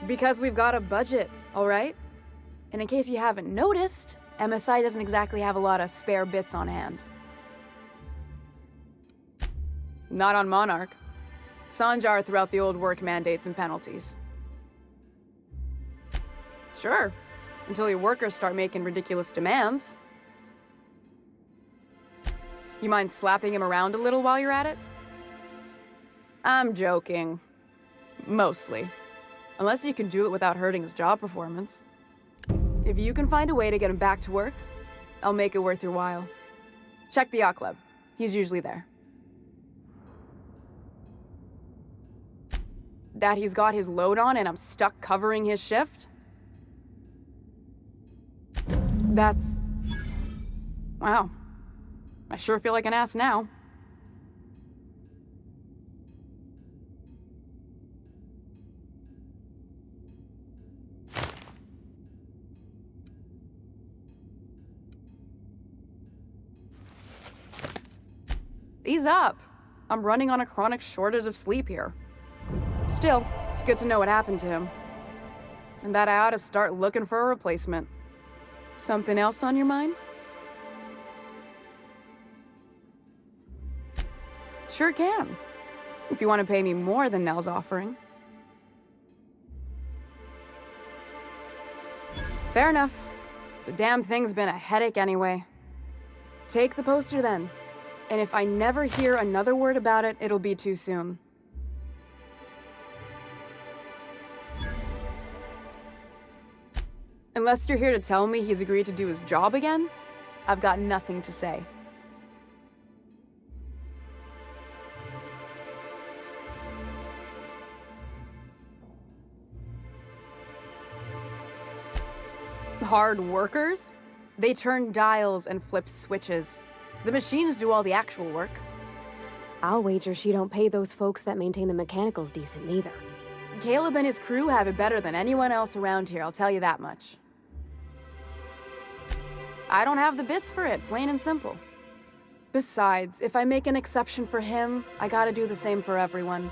Speaker 10: Because we've got a budget, all right? And in case you haven't noticed, MSI doesn't exactly have a lot of spare bits on hand. Not on Monarch. Sanjar threw out the old work mandates and penalties. Sure, until your workers start making ridiculous demands. You mind slapping him around a little while you're at it? I'm joking. Mostly. Unless you can do it without hurting his job performance. If you can find a way to get him back to work, I'll make it worth your while. Check the yacht club. He's usually there. That he's got his load on and I'm stuck covering his shift? That's... wow. I sure feel like an ass now. Ease up. I'm running on a chronic shortage of sleep here. Still, it's good to know what happened to him. And that I ought to start looking for a replacement. Something else on your mind? Sure can. If you want to pay me more than Nell's offering. Fair enough. The damn thing's been a headache anyway. Take the poster then. And if I never hear another word about it, it'll be too soon. Unless you're here to tell me he's agreed to do his job again, I've got nothing to say. Hard workers? They turn dials and flip switches. The machines do all the actual work.
Speaker 4: I'll wager she don't pay those folks that maintain the mechanicals decent neither.
Speaker 10: Caleb and his crew have it better than anyone else around here, I'll tell you that much. I don't have the bits for it, plain and simple. Besides, if I make an exception for him, I gotta do the same for everyone.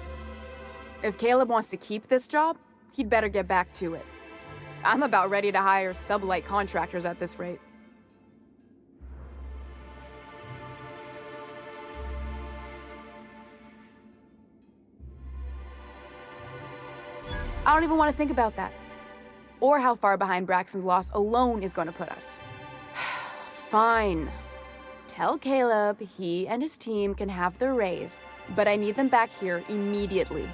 Speaker 10: If Caleb wants to keep this job, he'd better get back to it. I'm about ready to hire sublight contractors at this rate. I don't even want to think about that. or how far behind Braxton's loss alone is going to put us. Fine. Tell Caleb he and his team can have their raise, but I need them back here immediately.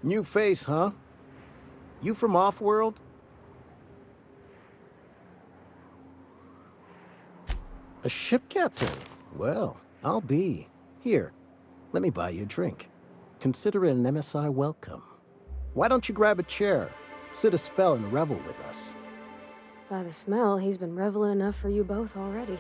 Speaker 16: New face, huh? You from off-world? A ship captain? Well, I'll be. Here, let me buy you a drink. Consider it an MSI welcome. Why don't you grab a chair, sit a spell and revel with us?
Speaker 4: By the smell, he's been reveling enough for you both already.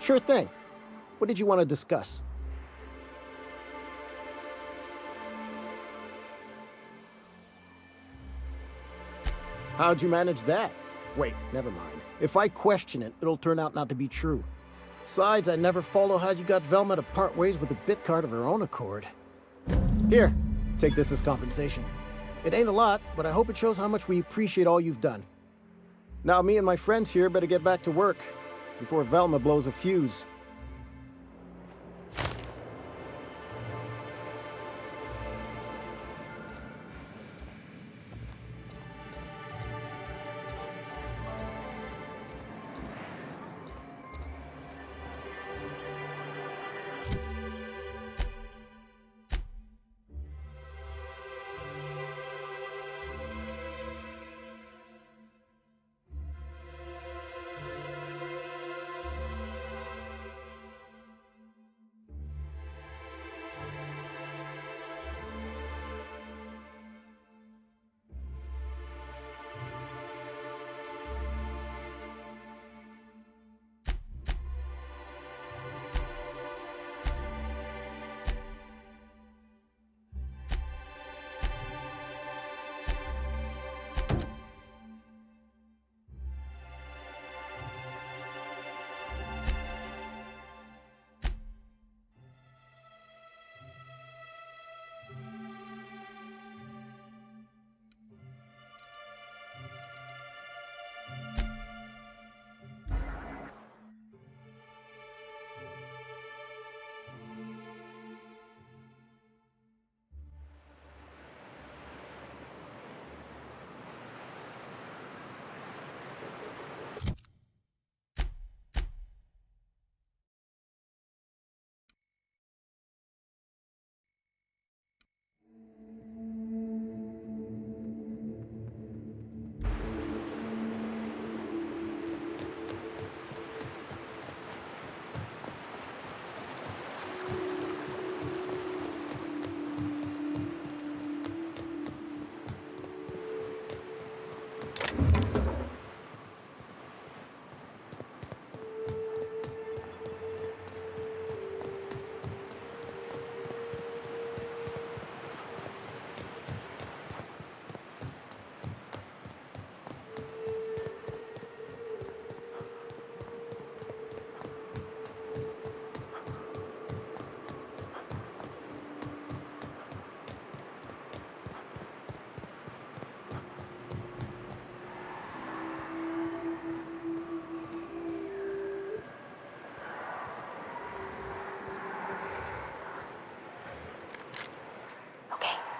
Speaker 16: Sure thing. What did you want to discuss? How'd you manage that? Wait, never mind. If I question it, it'll turn out not to be true. Besides, I never follow how you got Velma to part ways with the bit card of her own accord. Here, take this as compensation. It ain't a lot, but I hope it shows how much we appreciate all you've done. Now me and my friends here better get back to work before Velma blows a fuse.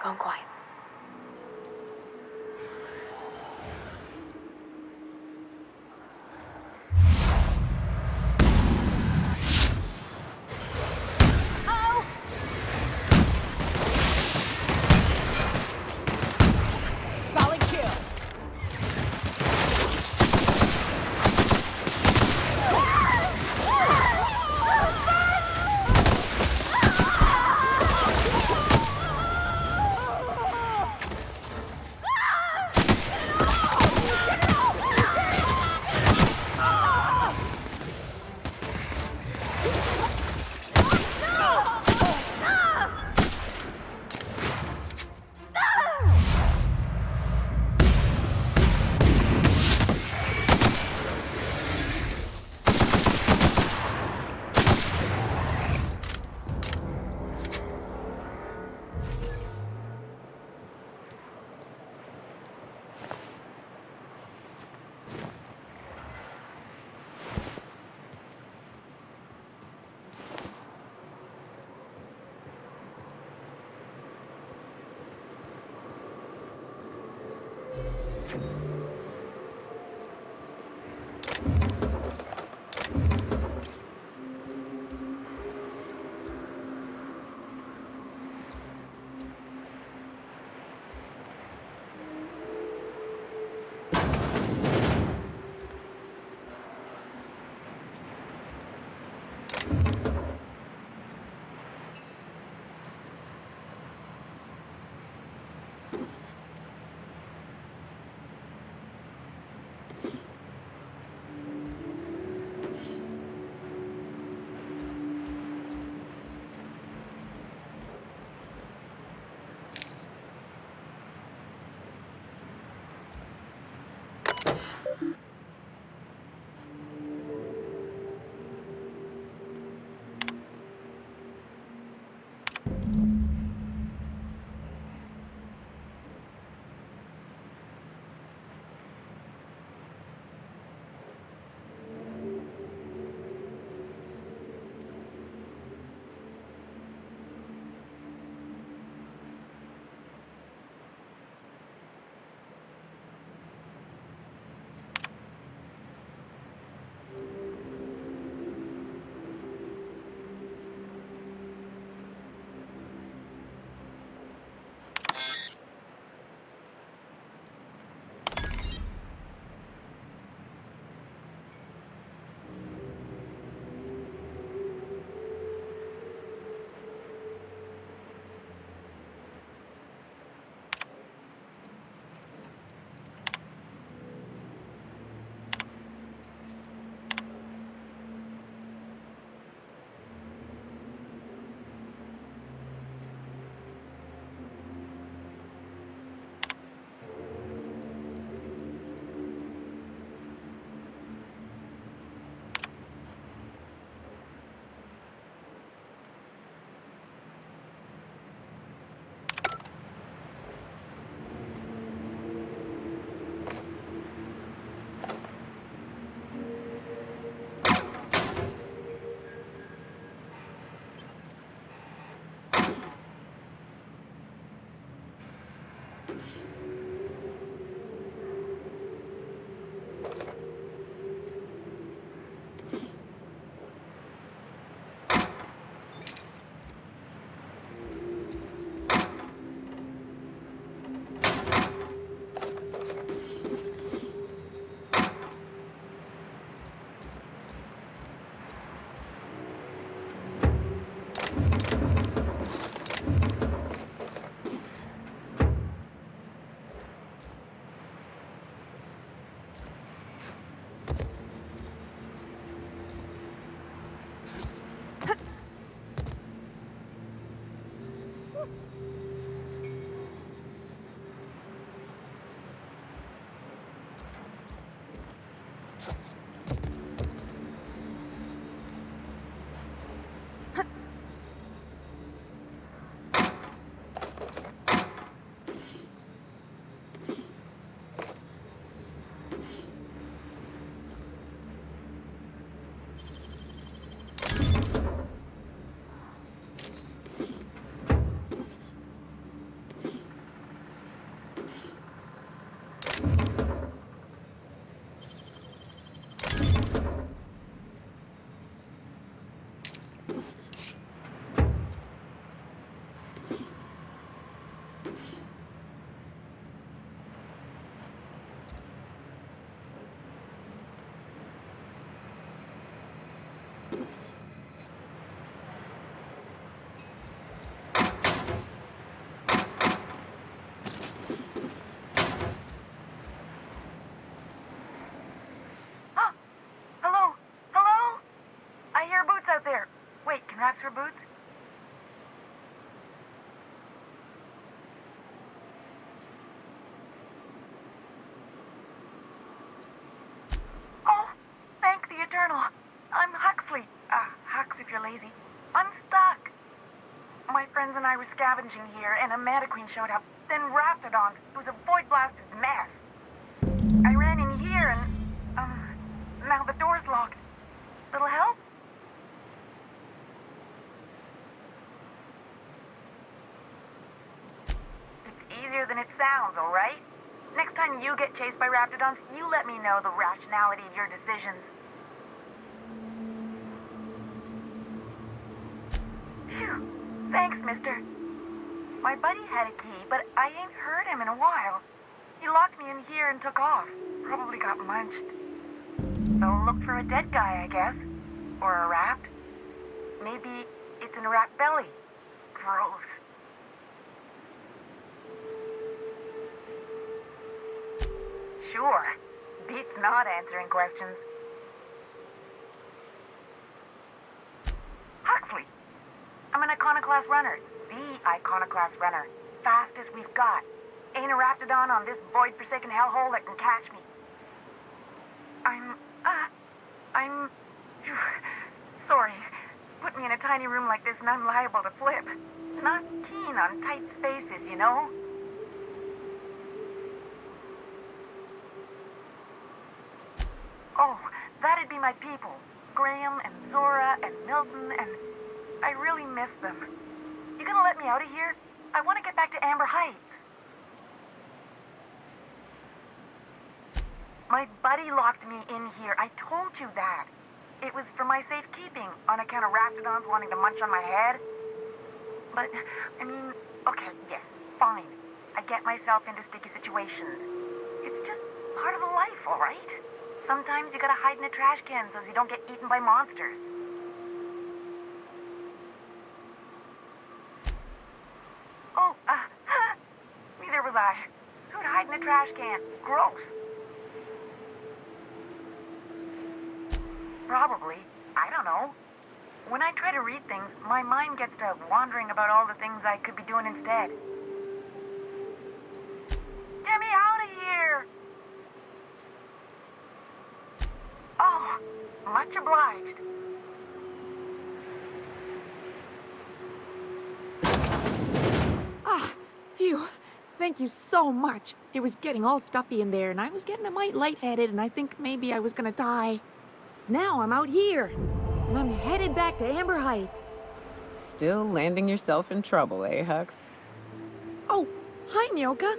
Speaker 4: Gone quiet.
Speaker 3: Solid kill.
Speaker 17: Hello? Hello? I hear boots out there. Wait, can rats hear boots? Oh, thank the Eternal. I'm Huxley. Hux if you're lazy. I'm stuck. My friends and I were scavenging here, and a Manta Queen showed up. Then Raptidons. It was a void-blasted mess. I ran in here and, now the door's locked. Little help? It's easier than it sounds, all right? Next time you get chased by Raptidons, you let me know the rationality of your decisions. Phew. Thanks, mister. My buddy had a key, but I ain't heard him in a while. He locked me in here and took off. Probably got munched. So look for a dead guy, I guess. Or a rat. Maybe it's in a rat belly. Gross. Sure. Beats not answering questions. Huxley. I'm an iconoclast runner. The iconoclast runner. Fastest we've got. Ain't a Raptidon on this void-forsaken hellhole that can catch me. I'm... Sorry. Put me in a tiny room like this and I'm liable to flip. Not keen on tight spaces, you know? Oh, that'd be my people. Graham and Zora and Milton and... I really miss them. You gonna let me out of here? I want to get back to Amber Heights. My buddy locked me in here. I told you that. It was for my safekeeping, on account of Raptidons wanting to munch on my head. But, I mean, okay, yes, fine. I get myself into sticky situations. It's just part of the life, all right? Sometimes you gotta hide in a trash can so you don't get eaten by monsters. Oh, neither was I. Who'd hide in a trash can? Gross. Probably. I don't know. When I try to read things, my mind gets to wandering about all the things I could be doing instead. Get me out of here! Oh, much obliged.
Speaker 14: Ah, phew. Thank you so much. It was getting all stuffy in there, and I was getting a mite lightheaded, and I think maybe I was gonna die. Now I'm out here, and I'm headed back to Amber Heights.
Speaker 3: Still landing yourself in trouble, eh, Hux?
Speaker 14: Oh, hi, Nyoka.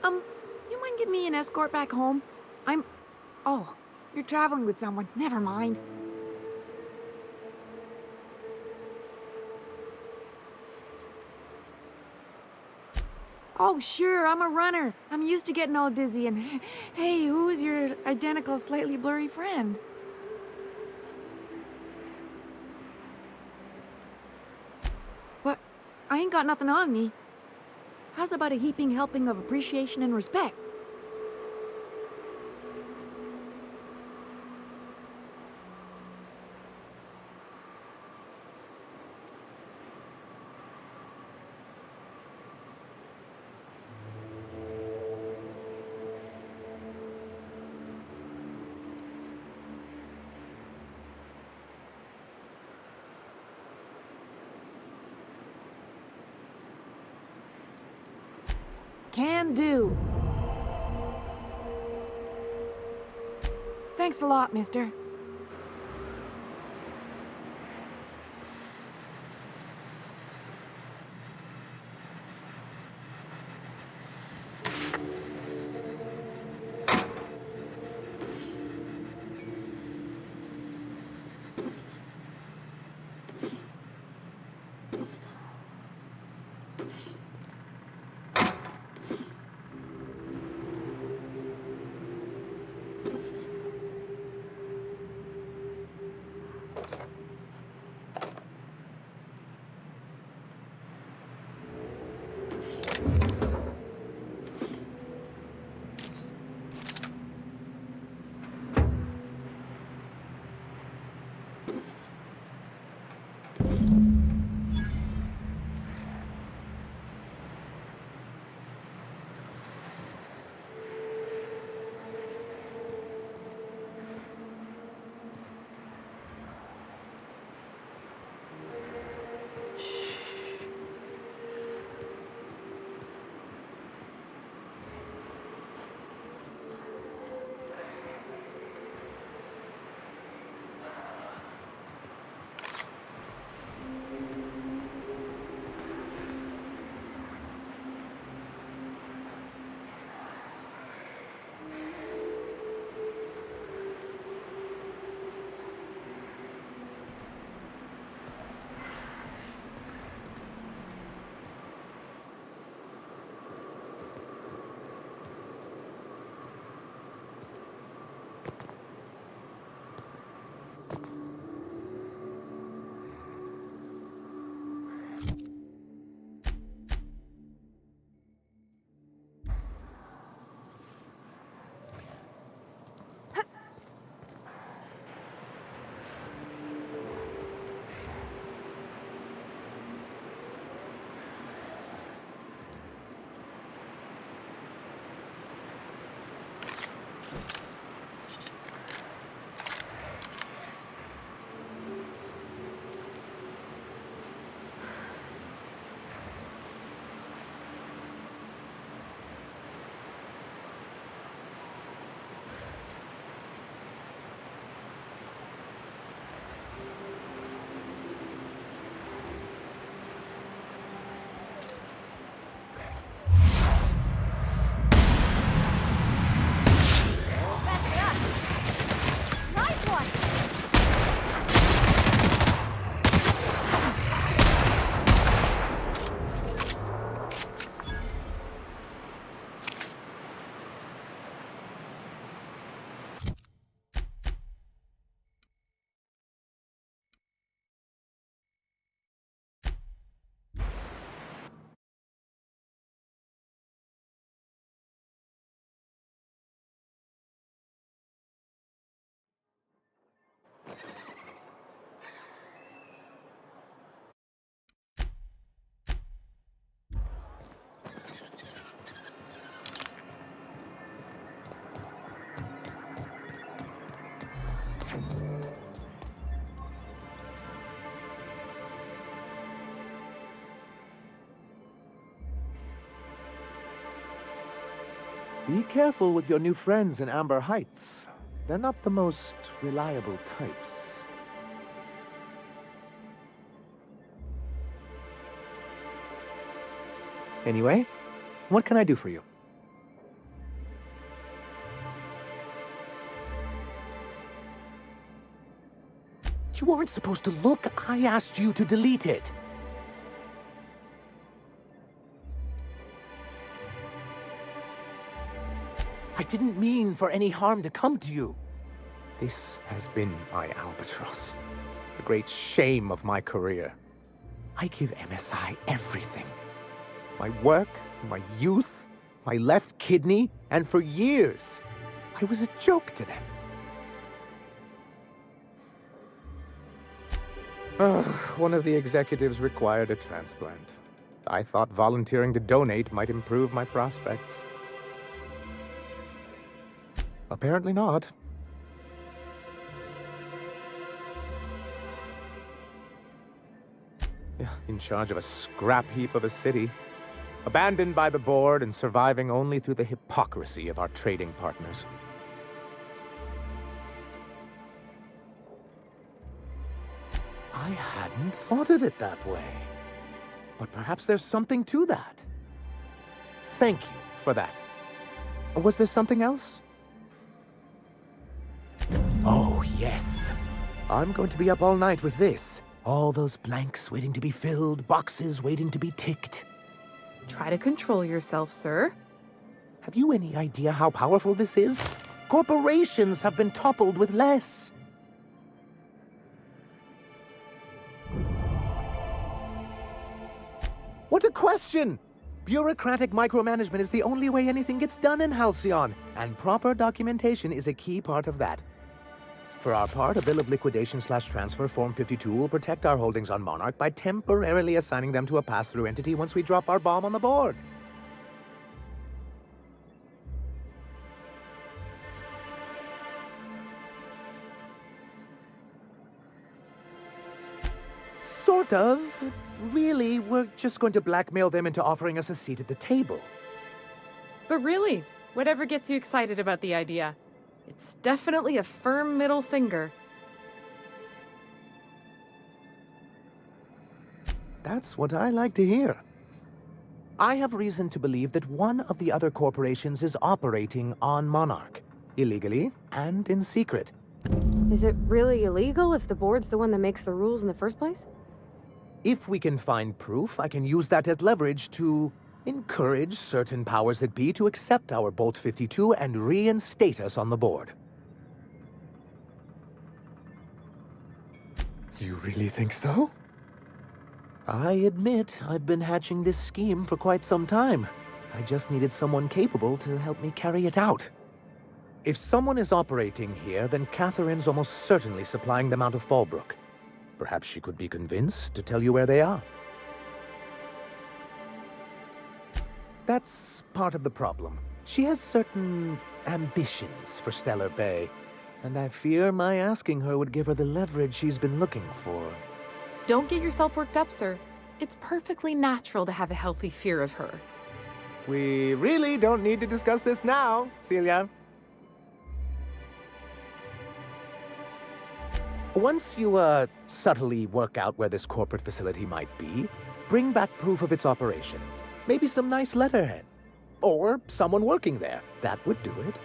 Speaker 14: You mind giving me an escort back home? Oh, you're traveling with someone. Never mind. Oh, sure, I'm a runner. I'm used to getting all dizzy, and hey, who's your identical, slightly blurry friend? What? I ain't got nothing on me. How's about a heaping helping of appreciation and respect? Can do. Thanks a lot, mister.
Speaker 7: Be careful with your new friends in Amber Heights. They're not the most reliable types. Anyway, what can I do for you? You weren't supposed to look. I asked you to delete it. I didn't mean for any harm to come to you. This has been my albatross, the great shame of my career. I give MSI everything. My work, my youth, my left kidney, and for years, I was a joke to them. One of the executives required a transplant. I thought volunteering to donate might improve my prospects. Apparently not. In charge of a scrap heap of a city, abandoned by the board and surviving only through the hypocrisy of our trading partners. I hadn't thought of it that way. But perhaps there's something to that. Thank you for that. Was there something else? Oh, yes. I'm going to be up all night with this. All those blanks waiting to be filled, boxes waiting to be ticked.
Speaker 6: Try to control yourself, sir.
Speaker 7: Have you any idea how powerful this is? Corporations have been toppled with less. What a question! Bureaucratic micromanagement is the only way anything gets done in Halcyon, and proper documentation is a key part of that. For our part, a bill of liquidation/transfer Form 52 will protect our holdings on Monarch by temporarily assigning them to a pass-through entity once we drop our bomb on the board. Sort of. Really, we're just going to blackmail them into offering us a seat at the table.
Speaker 6: But really, whatever gets you excited about the idea, it's definitely a firm middle finger.
Speaker 7: That's what I like to hear. I have reason to believe that one of the other corporations is operating on Monarch, illegally and in secret.
Speaker 4: Is it really illegal if the board's the one that makes the rules in the first place?
Speaker 7: If we can find proof, I can use that as leverage to encourage certain powers that be to accept our Bolt 52 and reinstate us on the board. You really think so? I admit I've been hatching this scheme for quite some time. I just needed someone capable to help me carry it out. If someone is operating here, then Catherine's almost certainly supplying them out of Fallbrook. Perhaps she could be convinced to tell you where they are. That's part of the problem. She has certain ambitions for Stellar Bay, and I fear my asking her would give her the leverage she's been looking for.
Speaker 6: Don't get yourself worked up, sir. It's perfectly natural to have a healthy fear of her.
Speaker 7: We really don't need to discuss this now, Celia. Once you, subtly work out where this corporate facility might be, bring back proof of its operation. Maybe some nice letterhead. Or someone working there. That would do it.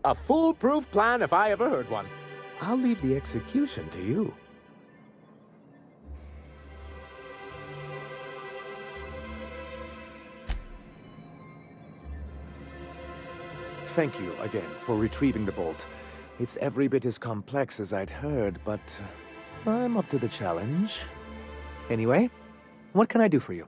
Speaker 7: A foolproof plan if I ever heard one. I'll leave the execution to you. Thank you again for retrieving the bolt. It's every bit as complex as I'd heard, but I'm up to the challenge. Anyway, what can I do for you?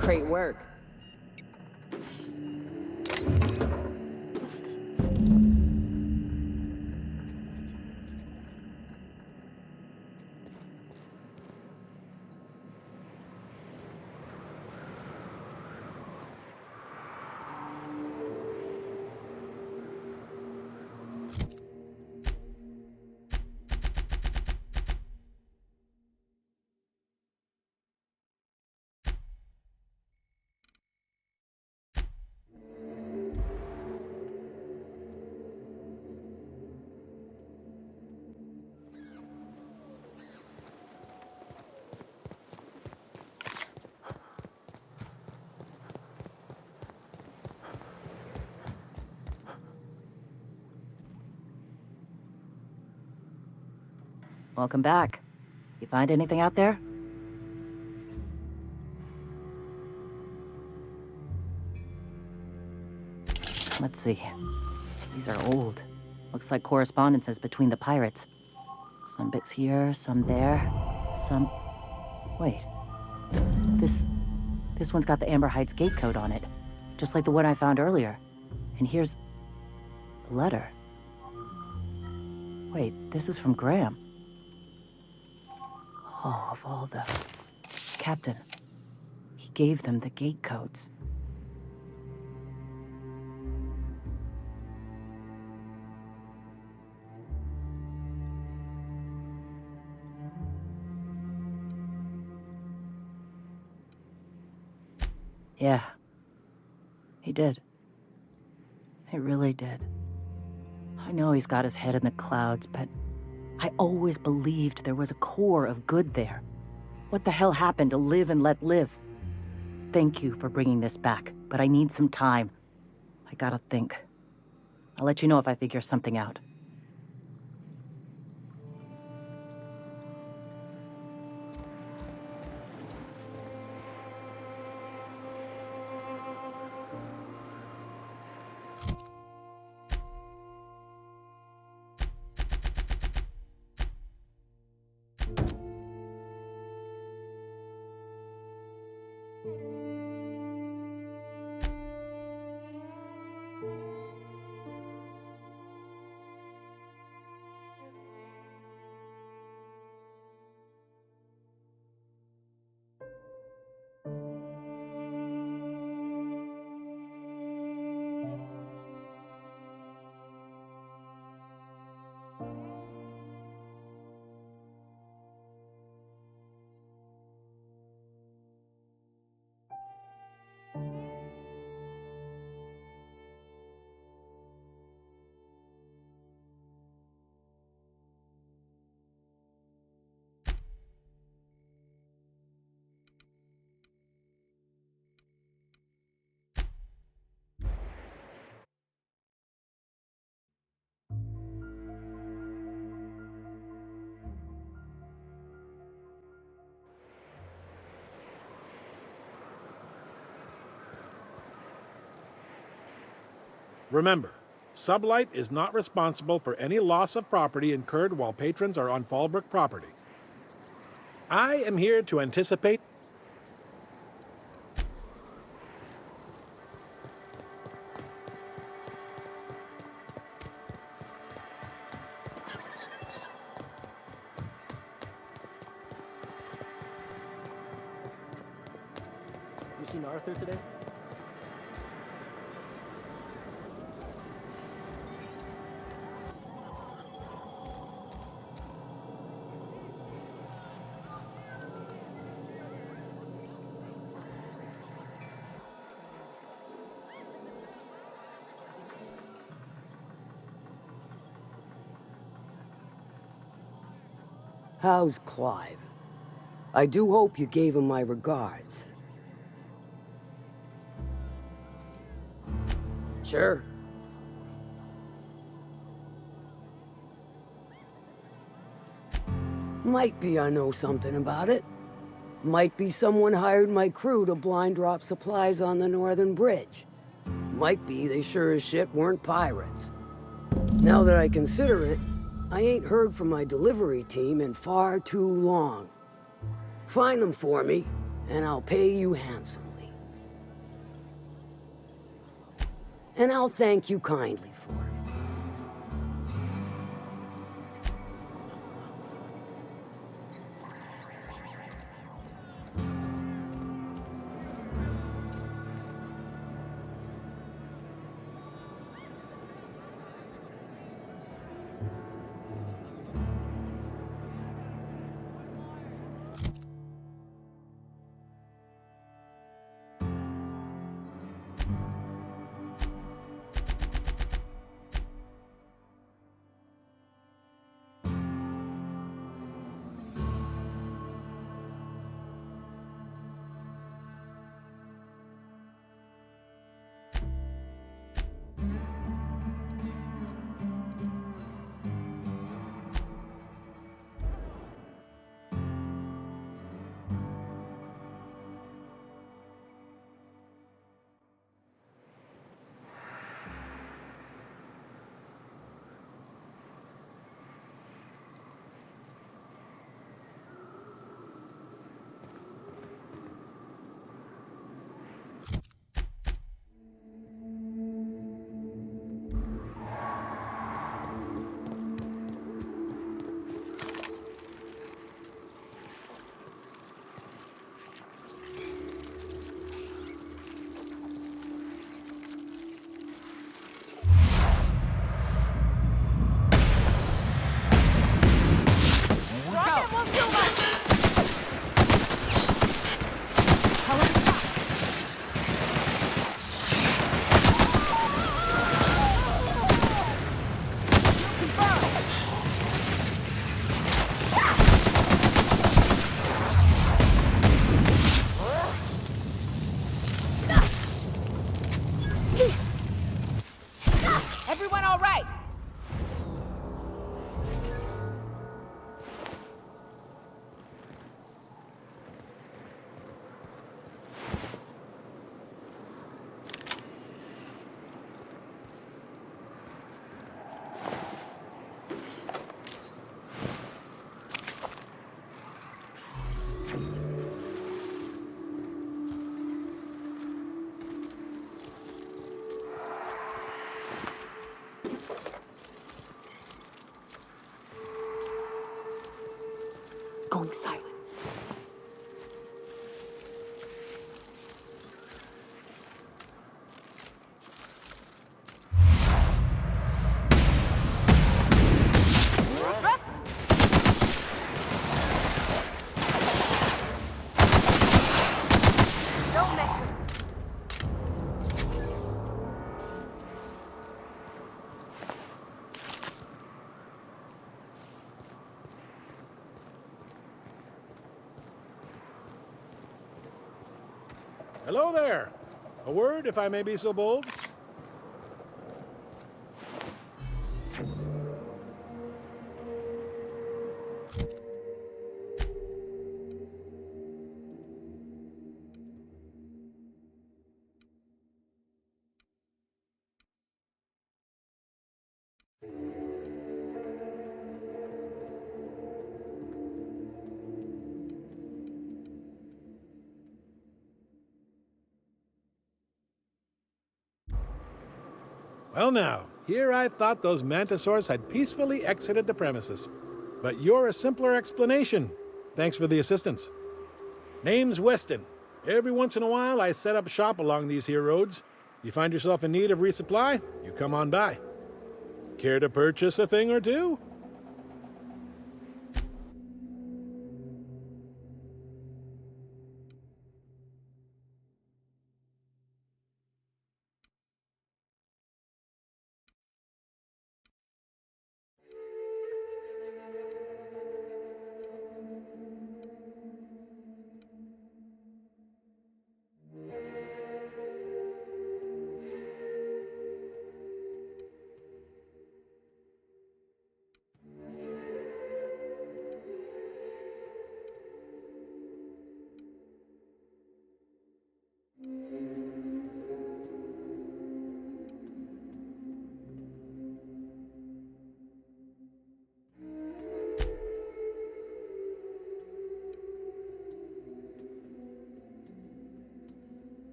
Speaker 3: Great work.
Speaker 18: Welcome back. You find anything out there? Let's see. These are old. Looks like correspondences between the pirates. Some bits here, some there, some... Wait. This one's got the Amber Heights gate code on it. Just like the one I found earlier. And here's... a letter. Wait, this is from Graham. Oh, of all the... Captain. He gave them the gate codes. Yeah. He did. He really did. I know he's got his head in the clouds, but I always believed there was a core of good there. What the hell happened to live and let live? Thank you for bringing this back, but I need some time. I gotta think. I'll let you know if I figure something out.
Speaker 19: Remember, Sublight is not responsible for any loss of property incurred while patrons are on Fallbrook property. I am here to anticipate.
Speaker 20: You seen Arthur today?
Speaker 21: How's Clive? I do hope you gave him my regards. Sure. Might be I know something about it. Might be someone hired my crew to blind drop supplies on the Northern Bridge. Might be they sure as shit weren't pirates. Now that I consider it, I ain't heard from my delivery team in far too long. Find them for me, and I'll pay you handsomely. And I'll thank you kindly for it.
Speaker 3: Everyone all right?
Speaker 4: Going silent.
Speaker 19: Hello there. A word, if I may be so bold? Well now, here I thought those mantisaurs had peacefully exited the premises. But you're a simpler explanation. Thanks for the assistance. Name's Weston. Every once in a while, I set up shop along these here roads. You find yourself in need of resupply, you come on by. Care to purchase a thing or two?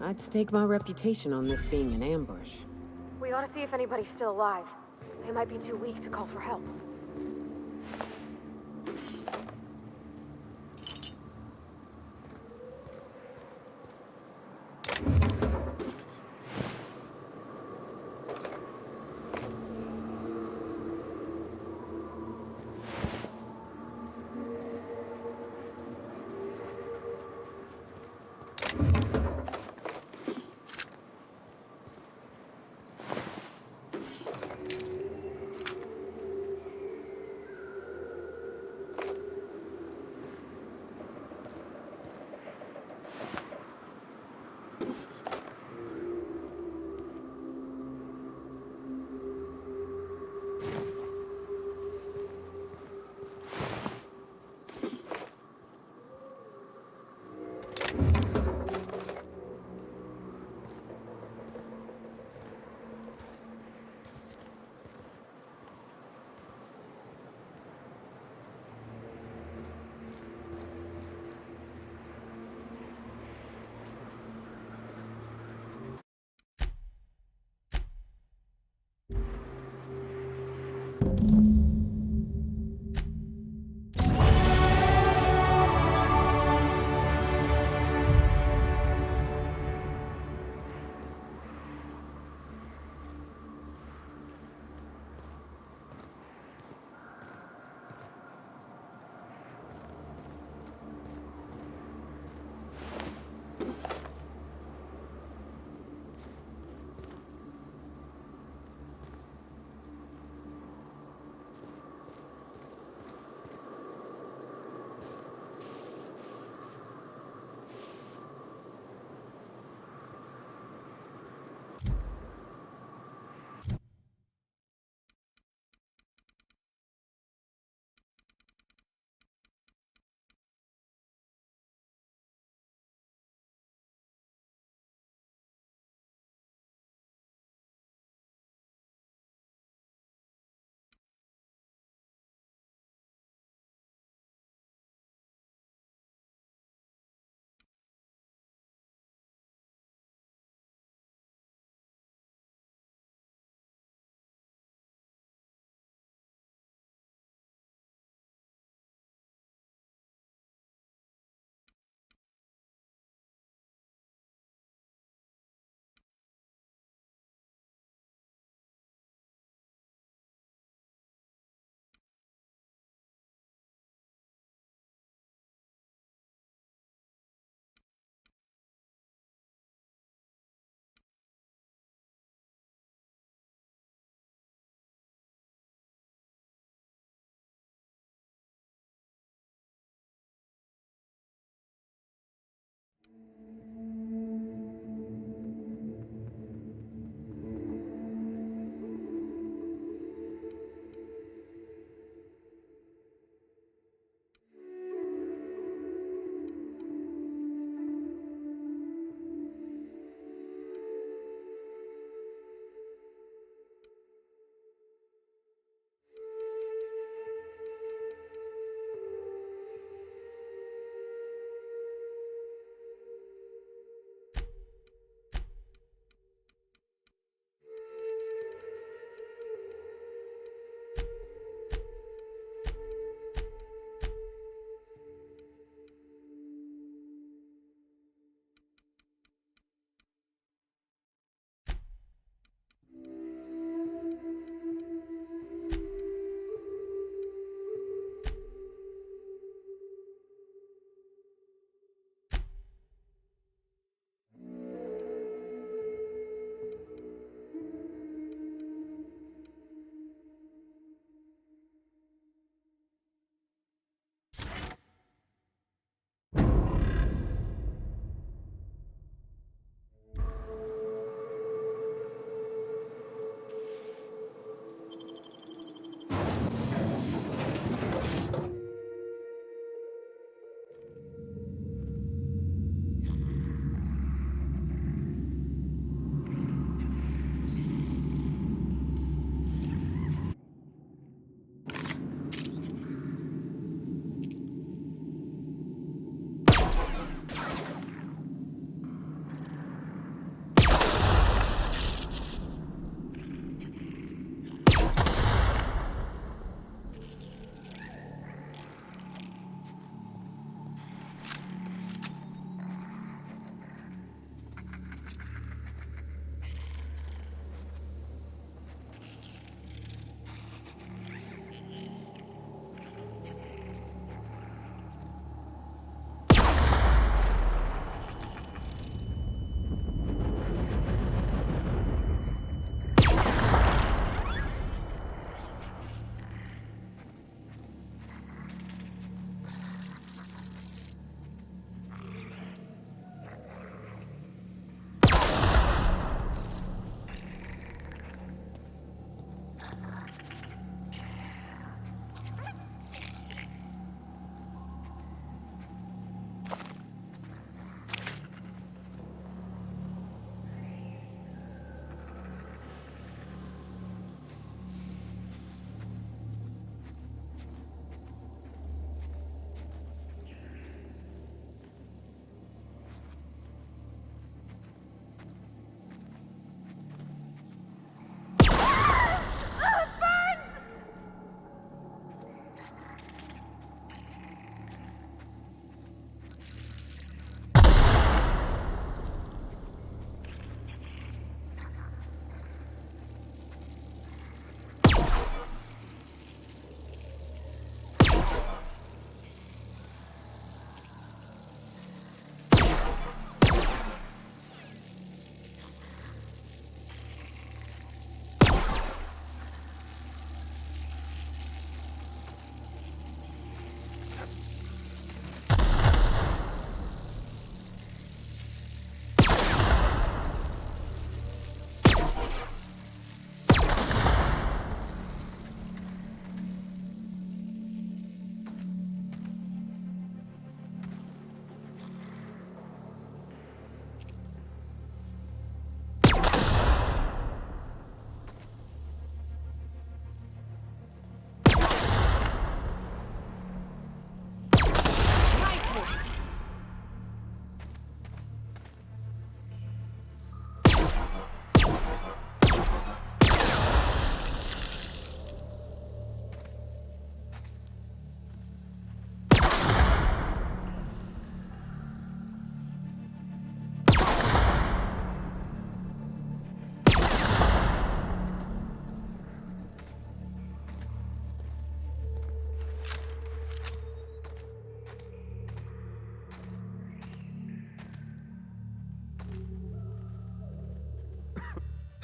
Speaker 3: I'd stake my reputation on this being an ambush.
Speaker 4: We ought to see if anybody's still alive. They might be too weak to call for help.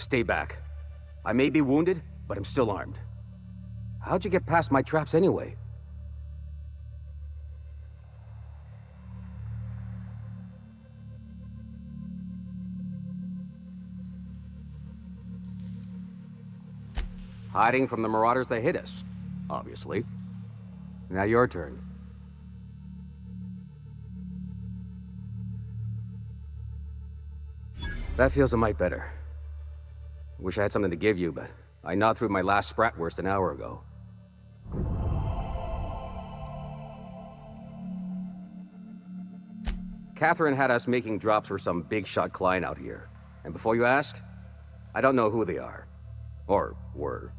Speaker 1: Stay back. I may be wounded, but I'm still armed. How'd you get past my traps anyway? Hiding from the marauders that hit us, obviously. Now your turn. That feels a mite better. Wish I had something to give you, but I gnawed through my last Spratwurst an hour ago. Catherine had us making drops for some big-shot client out here. And before you ask, I don't know who they are. Or were.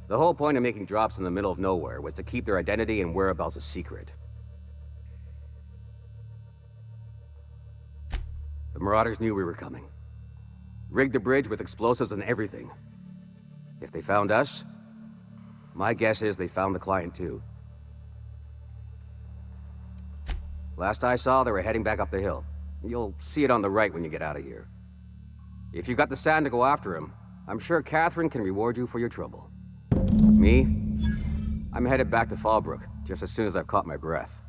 Speaker 1: The whole point of making drops in the middle of nowhere was to keep their identity and whereabouts a secret. The Marauders knew we were coming. Rigged the bridge with explosives and everything. If they found us, my guess is they found the client too. Last I saw, they were heading back up the hill. You'll see it on the right when you get out of here. If you got the sand to go after him, I'm sure Catherine can reward you for your trouble. Me? I'm headed back to Fallbrook, just as soon as I've caught my breath.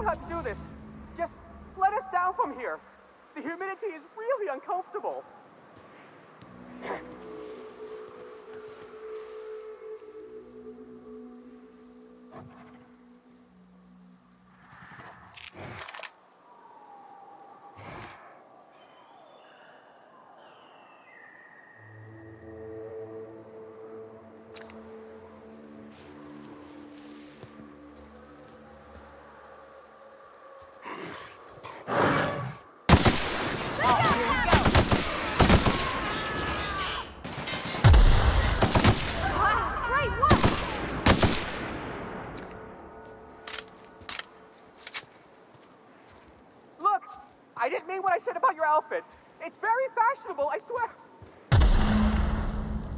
Speaker 2: how to do this. Just let us down from here. The humidity is really uncomfortable. Look, I didn't mean what I said about your outfit. It's very fashionable, I swear.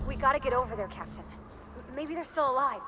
Speaker 4: We gotta get over there, Captain. Maybe they're still alive.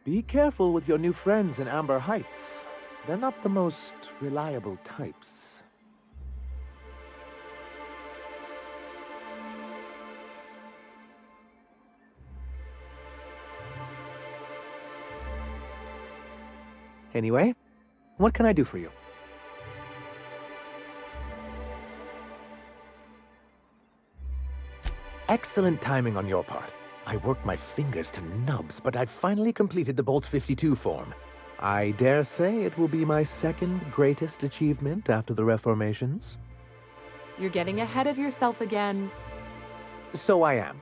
Speaker 7: Be careful with your new friends in Amber Heights. They're not the most reliable types. Anyway, what can I do for you? Excellent timing on your part. I worked my fingers to nubs, but I've finally completed the Bolt 52 form. I dare say it will be my second greatest achievement after the Reformations.
Speaker 6: You're getting ahead of yourself again.
Speaker 7: So I am.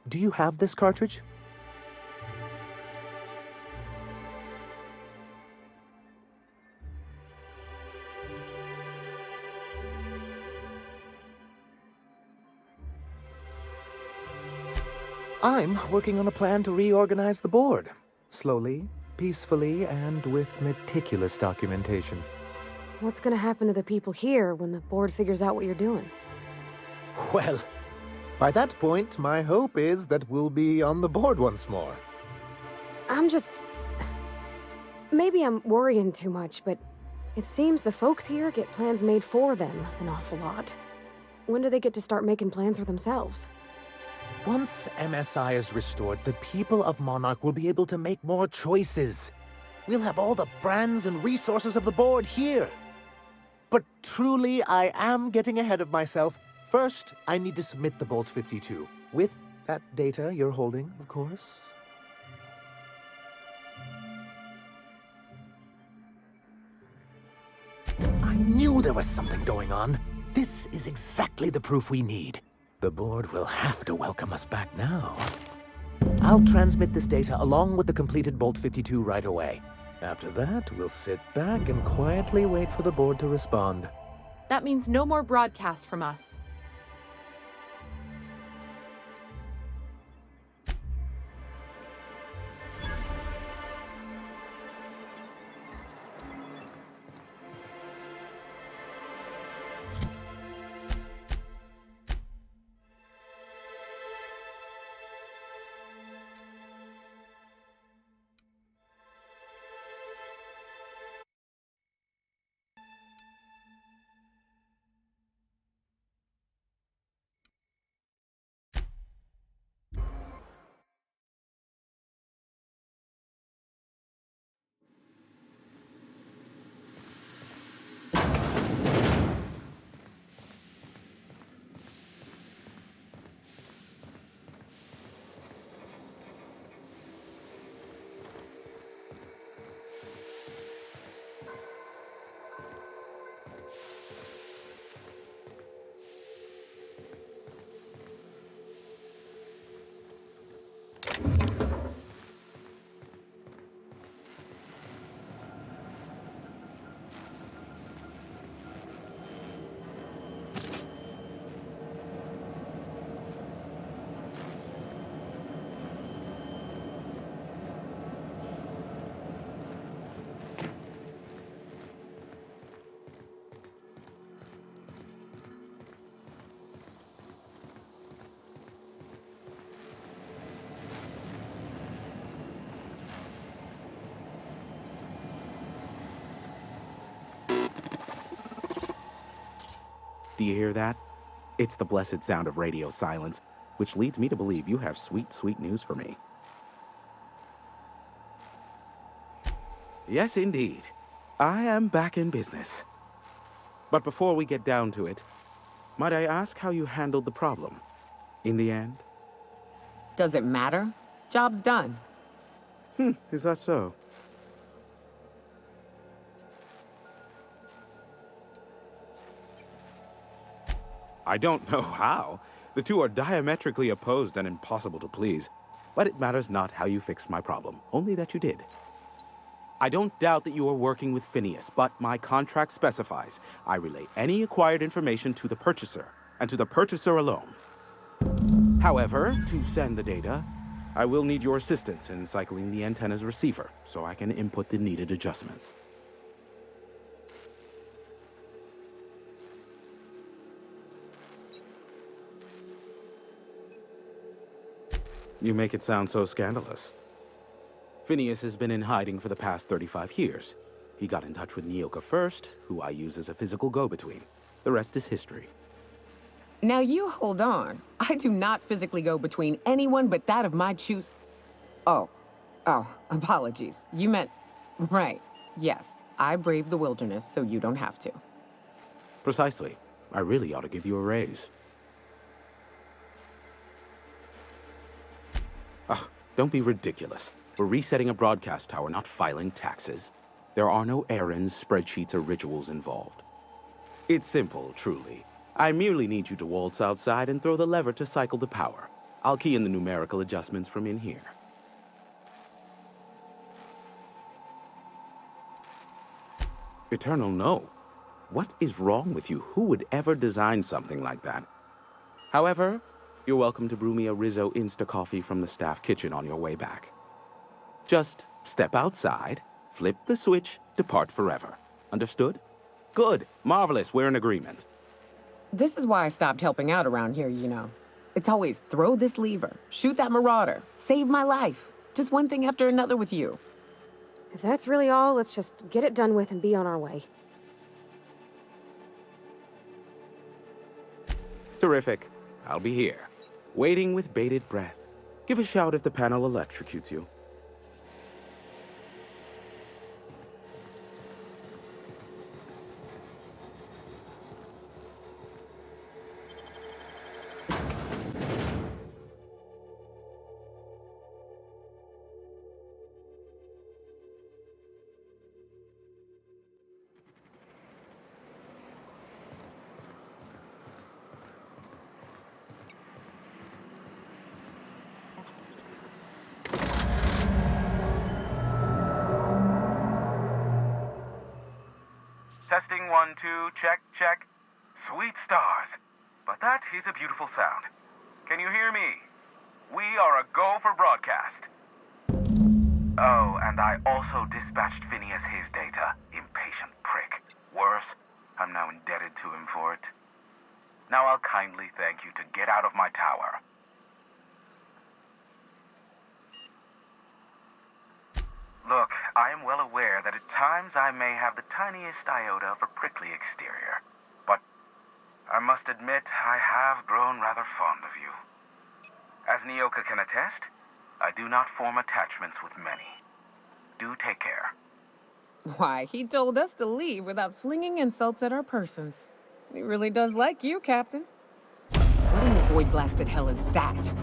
Speaker 7: Do you have this cartridge? I'm working on a plan to reorganize the board. Slowly, peacefully, and with meticulous documentation.
Speaker 4: What's gonna happen to the people here when the board figures out what you're doing?
Speaker 7: Well, by that point, my hope is that we'll be on the board once more.
Speaker 4: Maybe I'm worrying too much, but it seems the folks here get plans made for them an awful lot. When do they get to start making plans for themselves?
Speaker 7: Once MSI is restored, the people of Monarch will be able to make more choices. We'll have all the brands and resources of the board here. But truly, I am getting ahead of myself. First, I need to submit the Bolt 52. With that data you're holding, of course. I knew there was something going on. This is exactly the proof we need. The board will have to welcome us back now. I'll transmit this data along with the completed Bolt 52 right away. After that, we'll sit back and quietly wait for the board to respond.
Speaker 6: That means no more broadcasts from us.
Speaker 5: Do you hear that? It's the blessed sound of radio silence, which leads me to believe you have sweet, sweet news for me. Yes, indeed. I am back in business. But before we get down to it, might I ask how you handled the problem? In the end?
Speaker 3: Does it matter? Job's done.
Speaker 5: Is that so? I don't know how. The two are diametrically opposed and impossible to please. But it matters not how you fixed my problem, only that you did. I don't doubt that you are working with Phineas, but my contract specifies I relay any acquired information to the purchaser, and to the purchaser alone. However, to send the data, I will need your assistance in cycling the antenna's receiver, so I can input the needed adjustments. You make it sound so scandalous. Phineas has been in hiding for the past 35 years. He got in touch with Nyoka first, who I use as a physical go-between. The rest is history.
Speaker 3: Now you hold on. I do not physically go between anyone but that of my choose. Oh, apologies. You meant, right. Yes, I braved the wilderness, so you don't have to.
Speaker 5: Precisely. I really ought to give you a raise. Oh, don't be ridiculous. We're resetting a broadcast tower, not filing taxes. There are no errands, spreadsheets, or rituals involved. It's simple, truly. I merely need you to waltz outside and throw the lever to cycle the power. I'll key in the numerical adjustments from in here. Eternal, no. What is wrong with you? Who would ever design something like that? However, you're welcome to brew me a Rizzo Insta-Coffee from the staff kitchen on your way back. Just step outside, flip the switch, depart forever. Understood? Good. Marvelous. We're in agreement.
Speaker 3: This is why I stopped helping out around here, you know. It's always throw this lever, shoot that marauder, save my life. Just one thing after another with you.
Speaker 4: If that's really all, let's just get it done with and be on our way.
Speaker 5: Terrific. I'll be here, waiting with bated breath. Give a shout if the panel electrocutes you.
Speaker 9: Testing 1, 2, check, check. Sweet stars. But that is a beautiful sound. Can you hear me? We are a go for broadcast. Oh, and I also dispatched Phineas his data. Impatient prick. Worse, I'm now indebted to him for it. Now I'll kindly thank you to get out of my tower. Look, I am well aware that at times I may have the tiniest iota of a prickly exterior, but I must admit I have grown rather fond of you. As Nyoka can attest, I do not form attachments with many. Do take care.
Speaker 3: Why, he told us to leave without flinging insults at our persons. He really does like you, Captain. What in the void-blasted hell is that?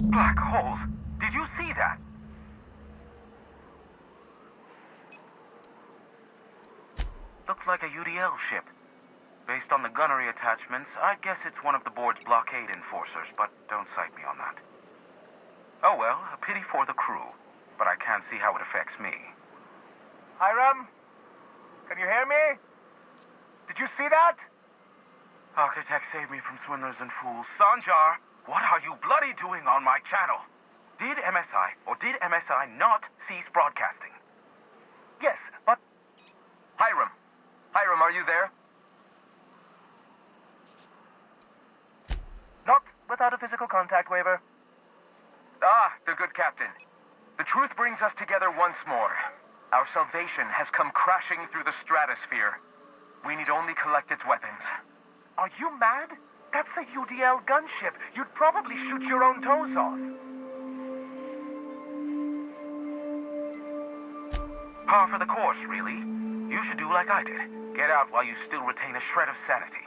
Speaker 9: Black holes? Did you see that? Looks like a UDL ship. Based on the gunnery attachments, I'd guess it's one of the board's blockade enforcers, but don't cite me on that. Oh well, a pity for the crew, but I can't see how it affects me.
Speaker 2: Hiram? Can you hear me? Did you see that?
Speaker 9: Architect, save me from swindlers and fools. Sanjar, what are you bloody doing on my channel? Did MSI or did MSI not cease broadcasting?
Speaker 2: Yes, but... Hiram. Hiram, are you there? Not without a physical contact waiver. Ah, the good captain. The truth brings us together once more. Our salvation has come crashing through the stratosphere. We need only collect its weapons. Are you mad? That's a UDL gunship. You'd probably shoot your own toes off.
Speaker 9: Par for the course, really. You should do like I did. Get out while you still retain a shred of sanity.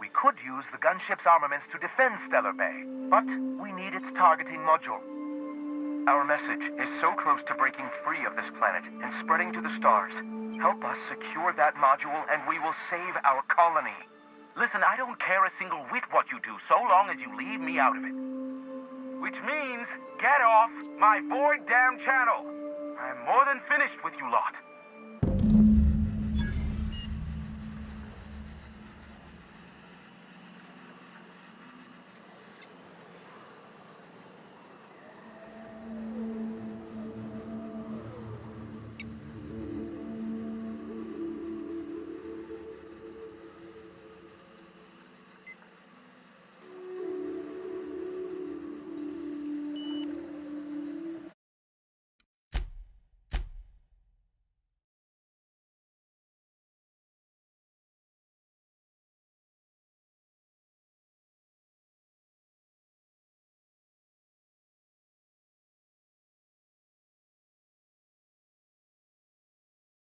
Speaker 2: We could use the gunship's armaments to defend Stellar Bay, but we need its targeting module. Our message is so close to breaking free of this planet and spreading to the stars. Help us secure that module and we will save our colony.
Speaker 9: Listen, I don't care a single whit what you do, so long as you leave me out of it. Which means, get off my void damn channel. I'm more than finished with you lot.